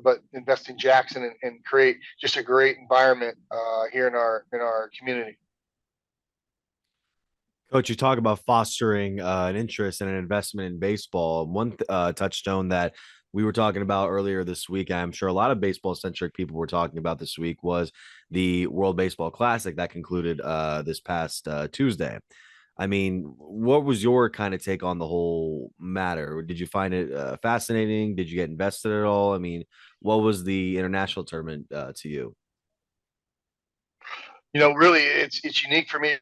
but invest in Jackson and create just a great environment here in our community. Coach, you talk about fostering an interest and an investment in baseball. One touchstone that we were talking about earlier this week, I'm sure a lot of baseball-centric people were talking about this week, was the World Baseball Classic that concluded this past Tuesday. I mean, what was your kind of take on the whole matter? Did you find it fascinating? Did you get invested at all? I mean, what was the international tournament to you? Really, it's unique for me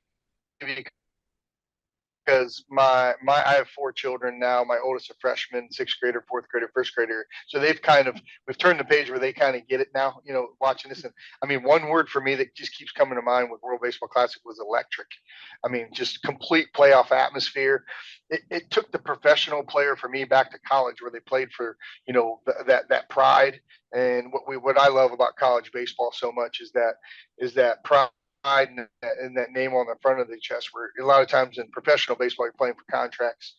because I have 4 children now. My oldest a freshman, 6th grader, 4th grader, 1st grader. So we've turned the page where they kind of get it now, watching this. And I mean, one word for me that just keeps coming to mind with World Baseball Classic was electric. I mean, just complete playoff atmosphere. It took the professional player for me back to college, where they played for, that pride. And what I love about college baseball so much is that pride and that name on the front of the chest, where a lot of times in professional baseball you're playing for contracts.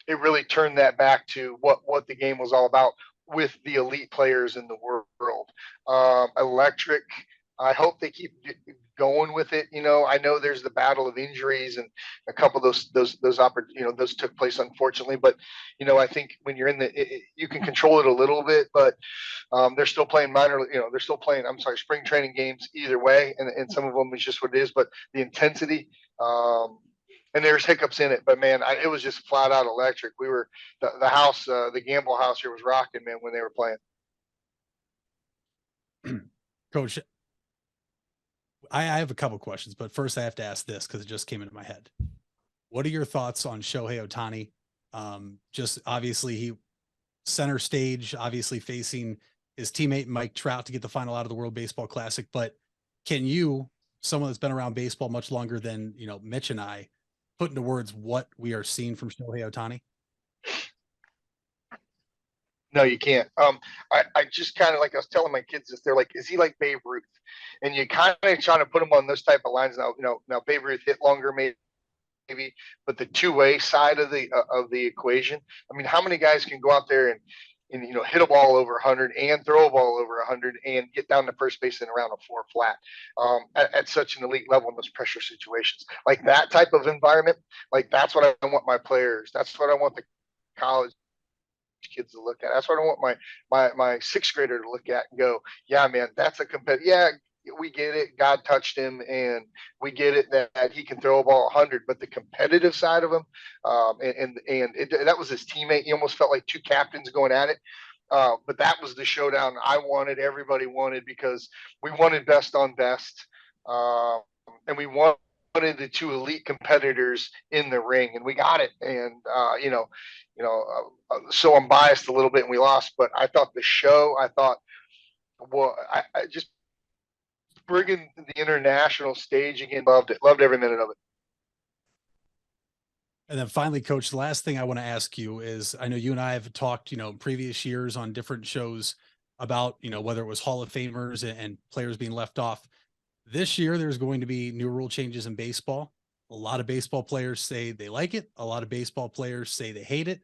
It really turned that back to what the game was all about with the elite players in the world. Electric. I hope they keep going with it. I know there's the battle of injuries, and a couple of those those took place, unfortunately. But I think when you're you can control it a little bit. But they're still playing they're still playing. Spring training games either way, and some of them is just what it is. But the intensity, and there's hiccups in it. But man, it was just flat out electric. We were the house, the Gamble house here was rocking, man, when they were playing. Coach, I have a couple questions, but first I have to ask this because it just came into my head. What are your thoughts on Shohei Ohtani? Just obviously he center stage, obviously facing his teammate Mike Trout to get the final out of the World Baseball Classic. But can you, someone that's been around baseball much longer than, Mitch and I, put into words what we are seeing from Shohei Ohtani? No, you can't. I just kind of, like I was telling my kids this, they're like, is he like Babe Ruth? And you kind of trying to put him on those type of lines. Now Babe Ruth hit longer, maybe, but the two-way side of the equation. I mean, how many guys can go out there and hit a ball over 100 and throw a ball over 100 and get down to first base in around a 4 flat at such an elite level in those pressure situations? Like that type of environment, like that's what I want my players. That's what I want the college kids to look at. That's what I want my sixth grader to look at and go, yeah, man, that's a competitive. Yeah, we get it. God touched him, and we get it that he can throw a ball 100. But the competitive side of him, that was his teammate. He almost felt like two captains going at it. But that was the showdown I wanted. Everybody wanted, because we wanted best on best, and we wanted the two elite competitors in the ring, and we got it. And so I'm biased a little bit, and we lost. But I thought the show, I just bringing the international stage again, loved every minute of it. And then finally, Coach, the last thing I want to ask you is, I know you and I have talked, in previous years on different shows about, whether it was Hall of Famers and players being left off. This year, there's going to be new rule changes in baseball. A lot of baseball players say they like it. A lot of baseball players say they hate it.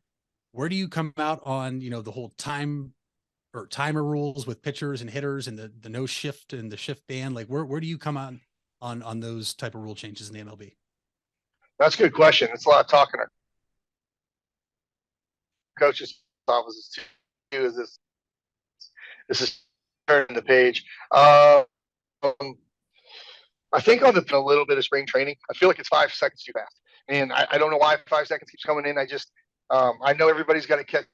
Where do you come out on, the whole timer rules with pitchers and hitters and the no shift and the shift ban? Like where do you come on those type of rule changes in the MLB? That's a good question. It's a lot of talking to coaches' offices too. This is turning the page. I think on a little bit of spring training, I feel like it's 5 seconds too fast, and I don't know why 5 seconds keeps coming in. I know everybody's got to catch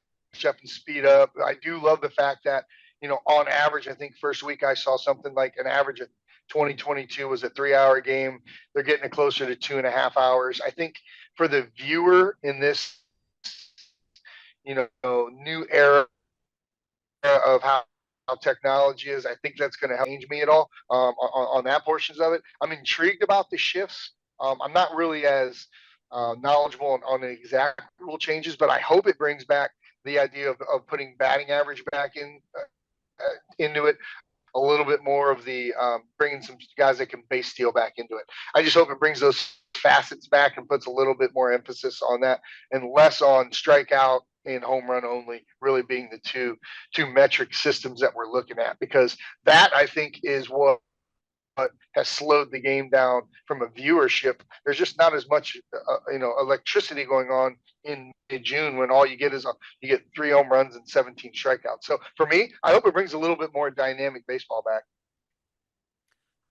up and speed up. I do love the fact that, on average, I think first week I saw something like an average of 2022 was a 3-hour game. They're getting it closer to 2.5 hours. I think for the viewer in this, new era of how technology is, I think that's going to change me at all on that portions of it. I'm intrigued about the shifts. I'm not really as knowledgeable on the exact rule changes, but I hope it brings back the idea of putting batting average back into it, a little bit more of the bringing some guys that can base steal back into it. I just hope it brings those facets back and puts a little bit more emphasis on that and less on strikeout and home run only really being the two metric systems that we're looking at, because that, I think, is what has slowed the game down from a viewership. There's just not as much electricity going on in June when all you get is you get 3 home runs and 17 strikeouts. So for me, I hope it brings a little bit more dynamic baseball back.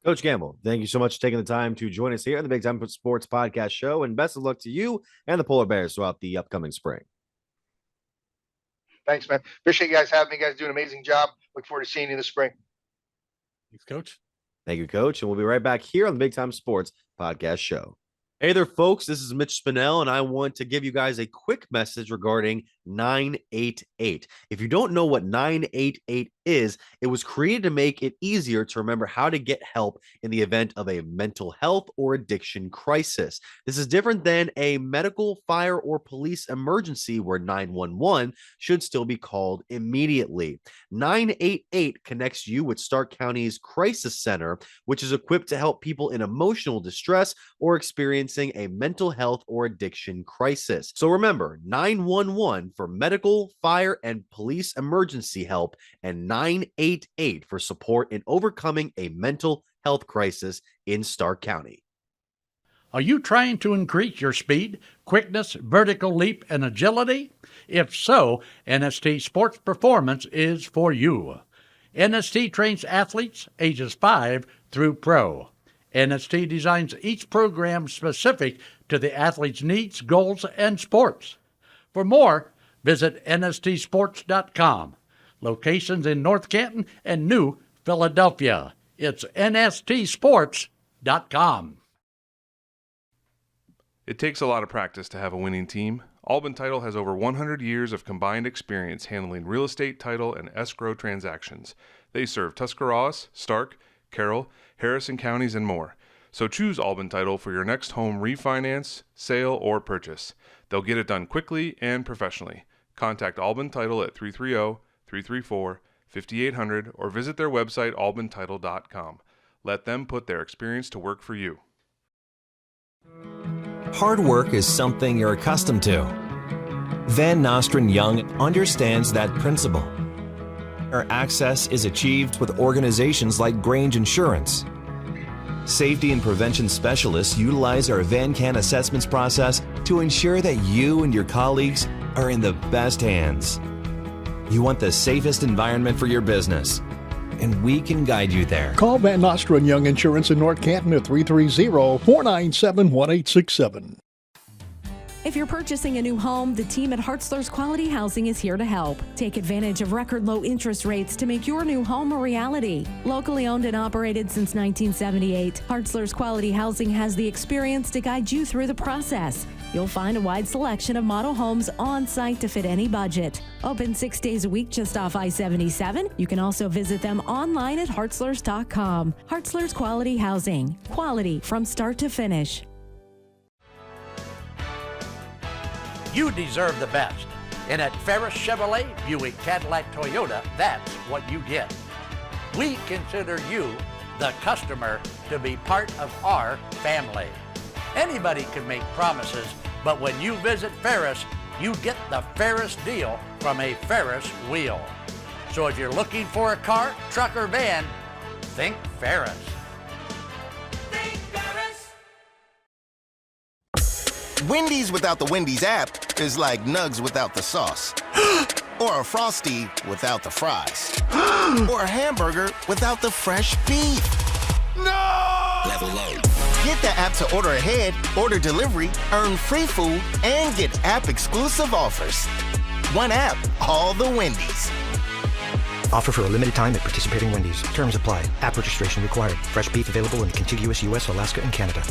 Coach Gamble, thank you so much for taking the time to join us here on the Big Time Sports Podcast Show, and best of luck to you and the Polar Bears throughout the upcoming spring. Thanks, man. Appreciate you guys having me. You guys do an amazing job. Look forward to seeing you this spring. Thanks, Coach. Thank you, Coach. And we'll be right back here on the Big Time Sports Podcast Show. Hey there, folks. This is Mitch Spinell, and I want to give you guys a quick message regarding 988. If you don't know what 988 is, it was created to make it easier to remember how to get help in the event of a mental health or addiction crisis. This is different than a medical, fire, or police emergency where 911 should still be called immediately. 988 connects you with Stark County's Crisis Center, which is equipped to help people in emotional distress or experiencing a mental health or addiction crisis. So remember, 911 for medical, fire, and police emergency help, and 988 for support in overcoming a mental health crisis in Stark County. Are you trying to increase your speed, quickness, vertical leap, and agility? If so, NST Sports Performance is for you. NST trains athletes ages 5 through pro. NST designs each program specific to the athlete's needs, goals, and sports. For more, visit nstsports.com. Locations in North Canton and New Philadelphia. It's nstsports.com. It takes a lot of practice to have a winning team. Albin Title has over 100 years of combined experience handling real estate, title, and escrow transactions. They serve Tuscarawas, Stark, Carroll, Harrison counties, and more. So choose Albin Title for your next home refinance, sale, or purchase. They'll get it done quickly and professionally. Contact Albin Title at 330-334-5800 or visit their website albintitle.com. Let them put their experience to work for you. Hard work is something you're accustomed to. Van Nostrand Young understands that principle. Our access is achieved with organizations like Grange Insurance. Safety and prevention specialists utilize our VanCan assessments process to ensure that you and your colleagues are in the best hands. You want the safest environment for your business, and we can guide you there. Call Van Nostrand Young Insurance in North Canton at 330-497-1867. If you're purchasing a new home, the team at Hartzler's Quality Housing is here to help. Take advantage of record low interest rates to make your new home a reality. Locally owned and operated since 1978, Hartzler's Quality Housing has the experience to guide you through the process. You'll find a wide selection of model homes on site to fit any budget. Open 6 days a week just off I-77. You can also visit them online at hartzlers.com. Hartzler's Quality Housing. Quality from start to finish. You deserve the best. And at Ferris Chevrolet, Buick, Cadillac, Toyota, that's what you get. We consider you, the customer, to be part of our family. Anybody can make promises, but when you visit Ferris, you get the Ferris deal from a Ferris wheel. So if you're looking for a car, truck, or van, think Ferris. Wendy's without the Wendy's app is like Nugs without the sauce. Or a Frosty without the fries. Or a hamburger without the fresh beef. No! Level up. Get the app to order ahead, order delivery, earn free food, and get app-exclusive offers. One app, all the Wendy's. Offer for a limited time at participating Wendy's. Terms apply. App registration required. Fresh beef available in contiguous U.S., Alaska, and Canada.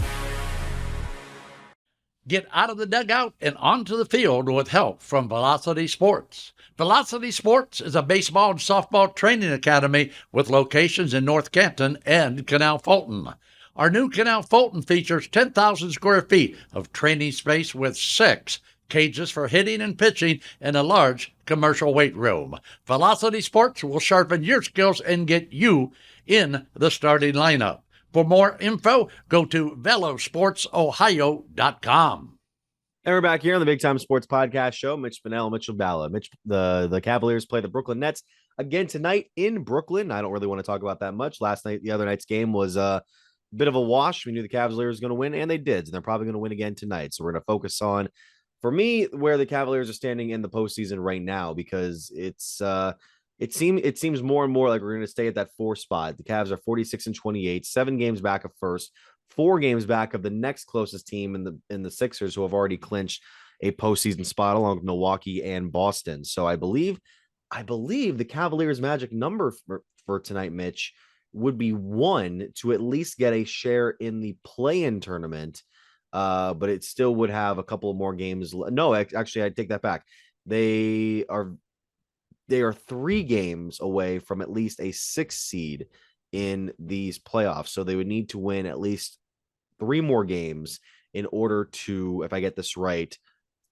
Get out of the dugout and onto the field with help from Velocity Sports. Velocity Sports is a baseball and softball training academy with locations in North Canton and Canal Fulton. Our new Canal Fulton features 10,000 square feet of training space with 6 cages for hitting and pitching and a large commercial weight room. Velocity Sports will sharpen your skills and get you in the starting lineup. For more info, go to velosportsohio.com. And we're back here on the Big Time Sports Podcast Show. Mitch Spinell, Mitchell Balla. The Cavaliers play the Brooklyn Nets again tonight in Brooklyn. I don't really want to talk about that much. The other night's game was a bit of a wash. We knew the Cavaliers were going to win, and they did. And they're probably going to win again tonight. So we're going to focus on, for me, where the Cavaliers are standing in the postseason right now, because it seems more and more like we're going to stay at that 4 spot. The Cavs are 46-28, 7 games back of first, 4 games back of the next closest team in the Sixers, who have already clinched a postseason spot along with Milwaukee and Boston. So I believe the Cavaliers' magic number for tonight, Mitch, would be 1 to at least get a share in the play-in tournament. But it still would have a couple of more games. No, actually, I take that back. They are 3 games away from at least a 6 seed in these playoffs. So they would need to win at least 3 more games in order to, if I get this right,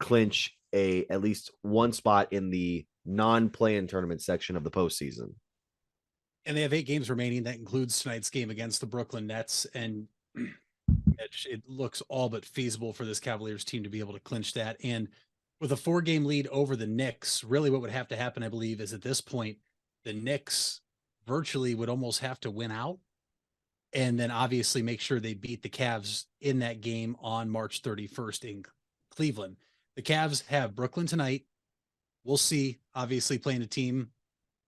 clinch at least 1 spot in the non-play-in tournament section of the postseason. And they have 8 games remaining. That includes tonight's game against the Brooklyn Nets. And it looks all but feasible for this Cavaliers team to be able to clinch that. And with a 4-game lead over the Knicks, really what would have to happen, I believe, is at this point, the Knicks virtually would almost have to win out and then obviously make sure they beat the Cavs in that game on March 31st in Cleveland. The Cavs have Brooklyn tonight. We'll see. Obviously, playing a team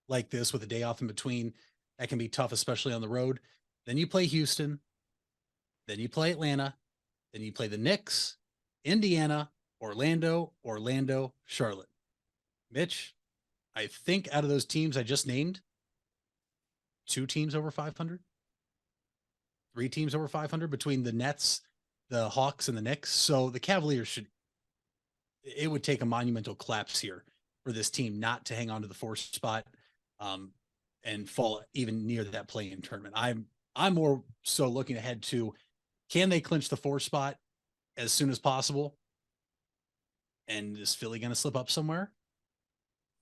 like this with a day off in between, that can be tough, especially on the road. Then you play Houston. Then you play Atlanta. Then you play the Knicks, Indiana, Orlando, Charlotte. Mitch, I think out of those teams I just named, 2 teams over 500, 3 teams over 500 between the Nets, the Hawks, and the Knicks. So the Cavaliers it would take a monumental collapse here for this team not to hang on to the 4 spot and fall even near that play-in tournament. I'm more so looking ahead to, can they clinch the 4 spot as soon as possible? And is Philly going to slip up somewhere?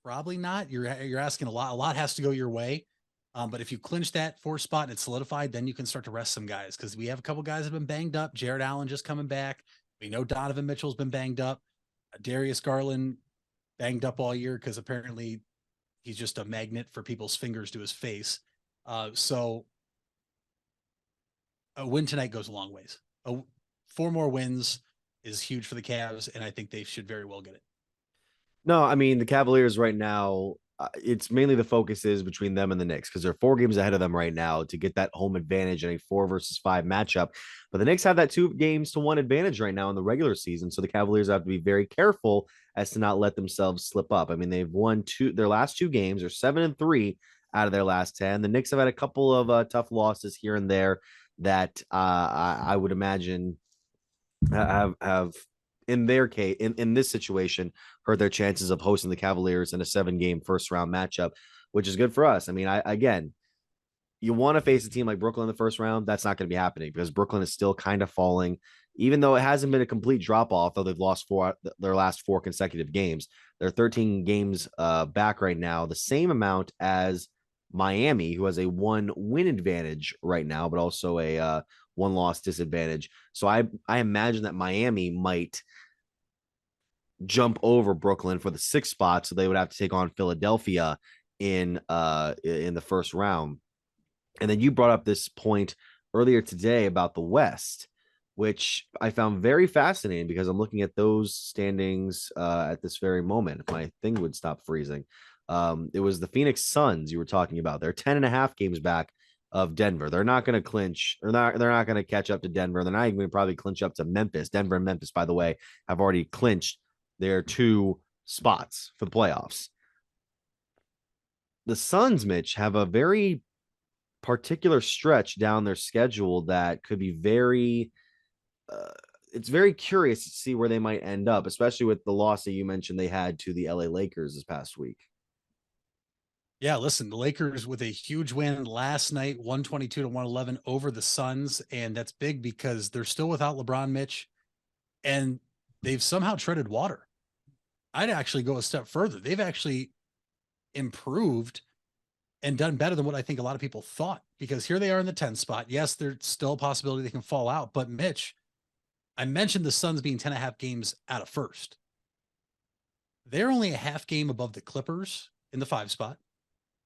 Probably not. You're asking a lot. A lot has to go your way. But if you clinch that 4 spot and it's solidified, then you can start to rest some guys, because we have a couple guys that have been banged up. Jared Allen just coming back. We know Donovan Mitchell's been banged up. Darius Garland banged up all year because apparently he's just a magnet for people's fingers to his face. So a win tonight goes a long ways. 4 more wins is huge for the Cavs, and I think they should very well get it. No, I mean, the Cavaliers right now, it's mainly the focus is between them and the Knicks, because they're 4 games ahead of them right now to get that home advantage in a 4 versus 5 matchup. But the Knicks have that 2-1 advantage right now in the regular season. So the Cavaliers have to be very careful as to not let themselves slip up. I mean, they've won their last 2 games. They're 7-3 out of their last 10. The Knicks have had a couple of tough losses here and there that I would imagine have in their case, in this situation, hurt their chances of hosting the Cavaliers in a 7-game first-round matchup, which is good for us. I mean, again, you want to face a team like Brooklyn in the first round. That's not going to be happening because Brooklyn is still kind of falling, even though it hasn't been a complete drop-off, though they've lost their last 4 consecutive games. They're 13 games back right now, the same amount as Miami, who has a 1-win advantage right now, but also a 1-loss disadvantage. So I imagine that Miami might jump over Brooklyn for the 6th spot, so they would have to take on Philadelphia in the first round. And then you brought up this point earlier today about the West, which I found very fascinating because I'm looking at those standings at this very moment. If my thing would stop freezing. It was the Phoenix Suns you were talking about. They're 10.5 games back of Denver. They're not going to clinch, or they're not going to catch up to Denver. They're not even going to probably clinch up to Memphis. Denver and Memphis, by the way, have already clinched their 2 spots for the playoffs. The Suns, Mitch, have a very particular stretch down their schedule that could be very it's very curious to see where they might end up, especially with the loss that you mentioned they had to the LA Lakers this past week. Yeah, listen, the Lakers with a huge win last night, 122-111 over the Suns. And that's big because they're still without LeBron, Mitch, and they've somehow treaded water. I'd actually go a step further. They've actually improved and done better than what I think a lot of people thought, because here they are in the 10th spot. Yes, there's still a possibility they can fall out, but Mitch, I mentioned the Suns being 10.5 games out of first. They're only a half game above the Clippers in the 5 spot.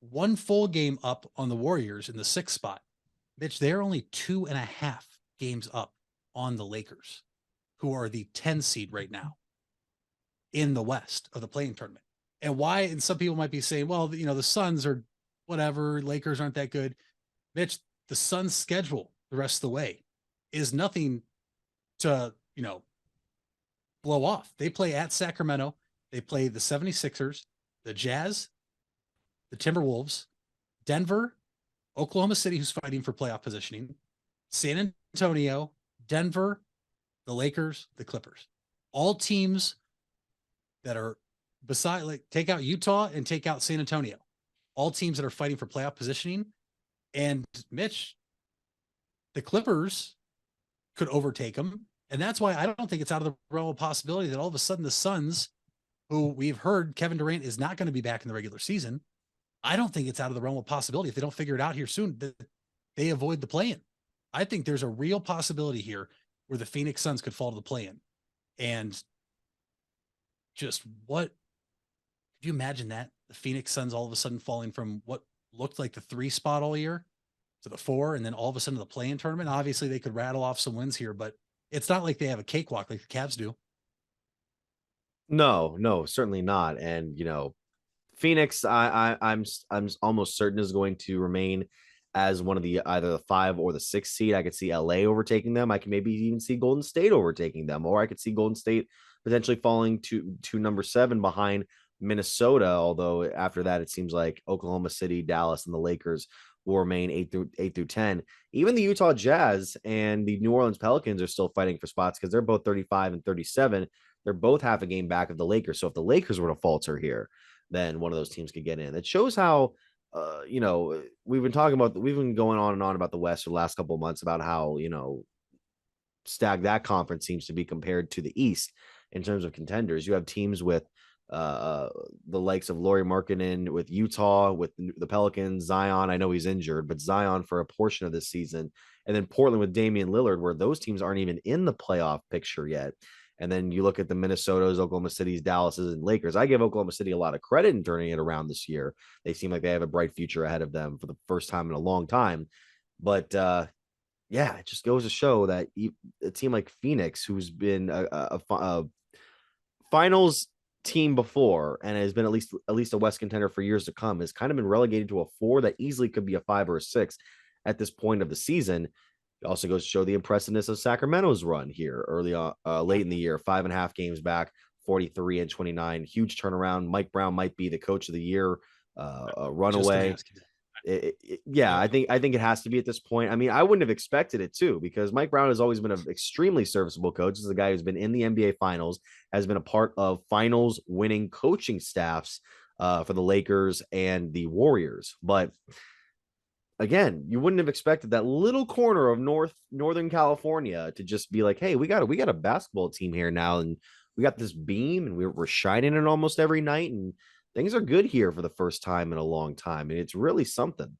1 full game up on the Warriors in the 6th spot. Mitch, they're only 2.5 games up on the Lakers, who are the 10 seed right now in the West of the play-in tournament. And why? And some people might be saying, well, you know, the Suns are whatever, Lakers aren't that good. Mitch, the Suns' schedule the rest of the way is nothing to, you know, blow off. They play at Sacramento. They play the 76ers, the Jazz, the Timberwolves, Denver, Oklahoma City, who's fighting for playoff positioning, San Antonio, Denver, the Lakers, the Clippers. All teams that are beside, like, take out Utah and take out San Antonio. All teams that are fighting for playoff positioning. And Mitch, the Clippers could overtake them. And that's why I don't think it's out of the realm of possibility that all of a sudden the Suns, who we've heard Kevin Durant is not going to be back in the regular season, I don't think it's out of the realm of possibility, if they don't figure it out here soon, that they avoid the play-in. I think there's a real possibility here where the Phoenix Suns could fall to the play-in. And just what, could you imagine that? The Phoenix Suns all of a sudden falling from what looked like the 3 spot all year to the 4, and then all of a sudden the play-in tournament. Obviously they could rattle off some wins here, but it's not like they have a cakewalk like the Cavs do. No, certainly not. And, you know, Phoenix, I'm almost certain is going to remain as one of the either the 5 or the 6 seed. I could see LA overtaking them. I can maybe even see Golden State overtaking them, or I could see Golden State potentially falling to number 7 behind Minnesota. Although after that, it seems like Oklahoma City, Dallas, and the Lakers will remain 8 through 10. Even the Utah Jazz and the New Orleans Pelicans are still fighting for spots because they're both 35 and 37. they're both half a game back of the Lakers. So if the Lakers were to falter here, then one of those teams could get in. It shows how, we've been going on and on about the West for the last couple of months about how, stacked that conference seems to be compared to the East in terms of contenders. You have teams with the likes of Lauri Markkanen with Utah, with the Pelicans, Zion. I know he's injured, but Zion for a portion of this season, and then Portland with Damian Lillard, where those teams aren't even in the playoff picture yet. And then you look at the Minnesotas, Oklahoma City's, Dallas's, and Lakers. I give Oklahoma City a lot of credit in turning it around this year. They seem like they have a bright future ahead of them for the first time in a long time. But yeah, it just goes to show that a team like Phoenix, who's been a finals team before and has been at least a West contender for years to come, has kind of been relegated to a 4 that easily could be a 5 or a 6 at this point of the season. It also goes to show the impressiveness of Sacramento's run here early on, late in the year, 5.5 games back, 43-29, huge turnaround. Mike Brown might be the coach of the year, runaway. I think it has to be at this point. I mean, I wouldn't have expected it too, because Mike Brown has always been an extremely serviceable coach. This is a guy who's been in the NBA finals, has been a part of finals winning coaching staffs for the Lakers and the Warriors. But again, you wouldn't have expected that little corner of Northern California to just be like, hey, we got a basketball team here now, and we got this beam, and we're shining it almost every night, and things are good here for the first time in a long time. And it's really something.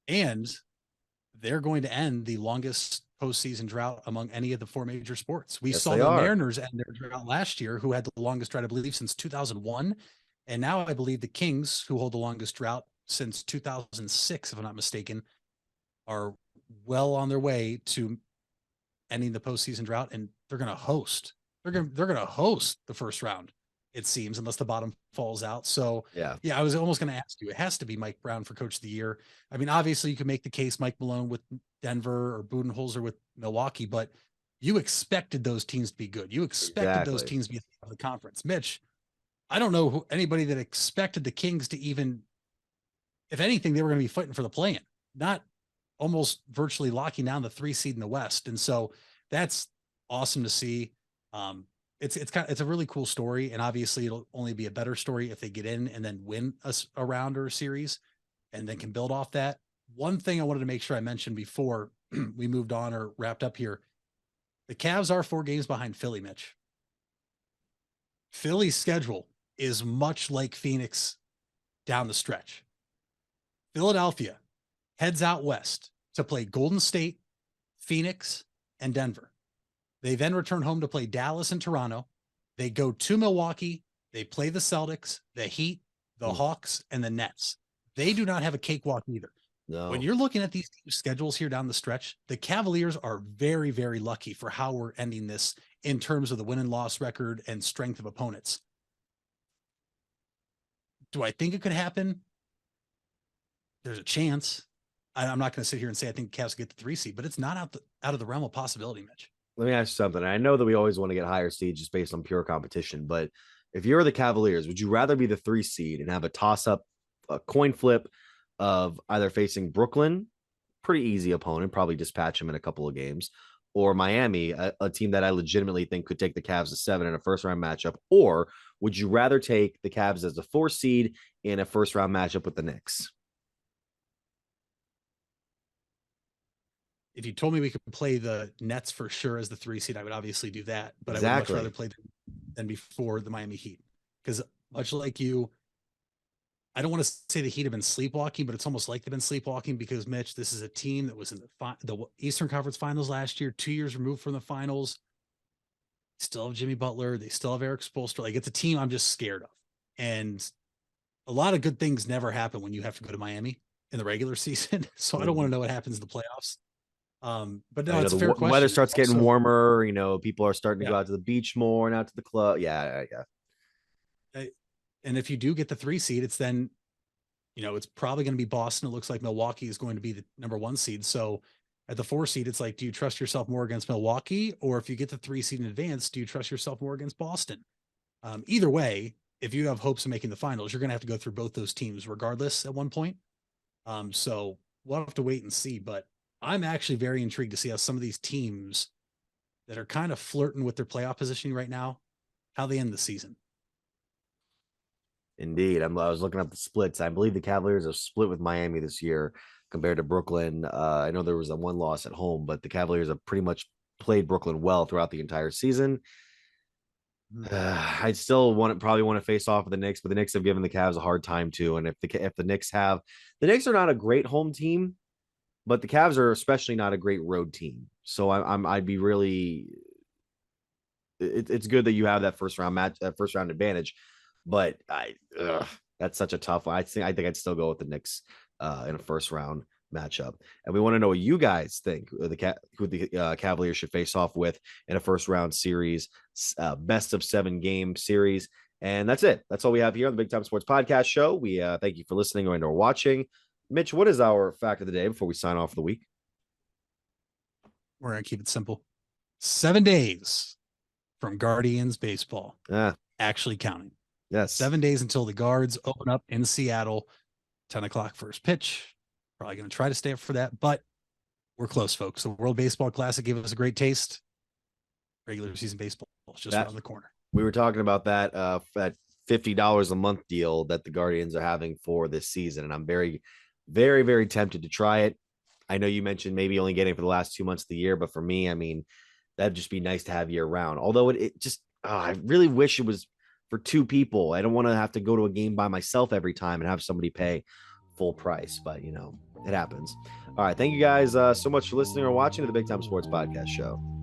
And they're going to end the longest postseason drought among any of the 4 major sports. We saw the Mariners end their drought last year, who had the longest drought, I believe, since 2001. And now I believe the Kings, who hold the longest drought since 2006, if I'm not mistaken, are well on their way to ending the postseason drought. And they're going to host. They're going to host the first round, it seems, unless the bottom falls out. So yeah, I was almost going to ask you, it has to be Mike Brown for coach of the year. I mean, obviously you can make the case Mike Malone with Denver or Budenholzer with Milwaukee, but you expected those teams to be good. You expected those teams to be at the top of the conference. Mitch, I don't know anybody that expected the Kings to even, if anything, they were going to be fighting for the play-in, not almost virtually locking down the 3 seed in the West. And so that's awesome to see. It's a really cool story, and obviously it'll only be a better story if they get in and then win a round or a series and then can build off that. One thing I wanted to make sure I mentioned before we moved on or wrapped up here, the Cavs are 4 games behind Philly, Mitch. Philly's schedule is much like Phoenix down the stretch. Philadelphia heads out west to play Golden State, Phoenix, and Denver. They then return home to play Dallas and Toronto. They go to Milwaukee. They play the Celtics, the Heat, the Hawks, and the Nets. They do not have a cakewalk either. No. When you're looking at these schedules here down the stretch, the Cavaliers are very, very lucky for how we're ending this in terms of the win and loss record and strength of opponents. Do I think it could happen? There's a chance. I'm not going to sit here and say I think the Cavs get the 3 seed, but it's not out of the realm of possibility, Mitch. Let me ask you something. I know that we always want to get higher seeds just based on pure competition, but if you're the Cavaliers, would you rather be the 3 seed and have a toss-up, a coin flip of either facing Brooklyn, pretty easy opponent, probably dispatch them in a couple of games, or Miami, a team that I legitimately think could take the Cavs to 7 in a first-round matchup, or would you rather take the Cavs as a 4 seed in a first-round matchup with the Knicks? If you told me we could play the Nets for sure as the 3 seed, I would obviously do that. But exactly. I would much rather play them than before the Miami Heat. Because much like you, I don't want to say the Heat have been sleepwalking, but it's almost like they've been sleepwalking because, Mitch, this is a team that was in the Eastern Conference Finals last year, 2 years removed from the finals. Still have Jimmy Butler. They still have Eric Spoelstra. Like, it's a team I'm just scared of. And a lot of good things never happen when you have to go to Miami in the regular season. So I don't want to know what happens in the playoffs. But no, it's a fair question. Weather starts getting warmer, people are starting to go out to the beach more and out to the club. Yeah. And if you do get the 3 seed, it's then, it's probably going to be Boston. It looks like Milwaukee is going to be the number 1 seed. So at the 4 seed, it's like, do you trust yourself more against Milwaukee? Or if you get the 3 seed in advance, do you trust yourself more against Boston? Either way, if you have hopes of making the finals, you're going to have to go through both those teams regardless at one point. So we'll have to wait and see, but I'm actually very intrigued to see how some of these teams that are kind of flirting with their playoff positioning right now, how they end the season. Indeed. I was looking up the splits. I believe the Cavaliers are split with Miami this year compared to Brooklyn. I know there was a one loss at home, but the Cavaliers have pretty much played Brooklyn well throughout the entire season. I still probably want to face off with the Knicks, but the Knicks have given the Cavs a hard time too. And if the Knicks are not a great home team, but the Cavs are especially not a great road team. So I'd be really. It's good that you have that first round advantage, but that's such a tough one. I think I'd still go with the Knicks in a first round matchup. And we want to know what you guys think who the Cavaliers should face off with in a first round series, best of 7 game series. And that's it. That's all we have here on the Big Time Sports Podcast Show. We thank you for listening or watching. Mitch, what is our fact of the day before we sign off for the week? We're going to keep it simple. 7 days from Guardians baseball. Actually counting. Yes. 7 days until the Guards open up in Seattle. 10 o'clock first pitch. Probably going to try to stay up for that, but we're close, folks. The World Baseball Classic gave us a great taste. Regular season baseball is just around the corner. We were talking about that $50 a month deal that the Guardians are having for this season, and I'm very, very, very tempted to try it. I know you mentioned maybe only getting it for the last 2 months of the year, but for me, I mean, that'd just be nice to have year round. Although I really wish it was for 2 people. I don't want to have to go to a game by myself every time and have somebody pay full price, but it happens. All right. Thank you guys so much for listening or watching to the Big Time Sports Podcast Show.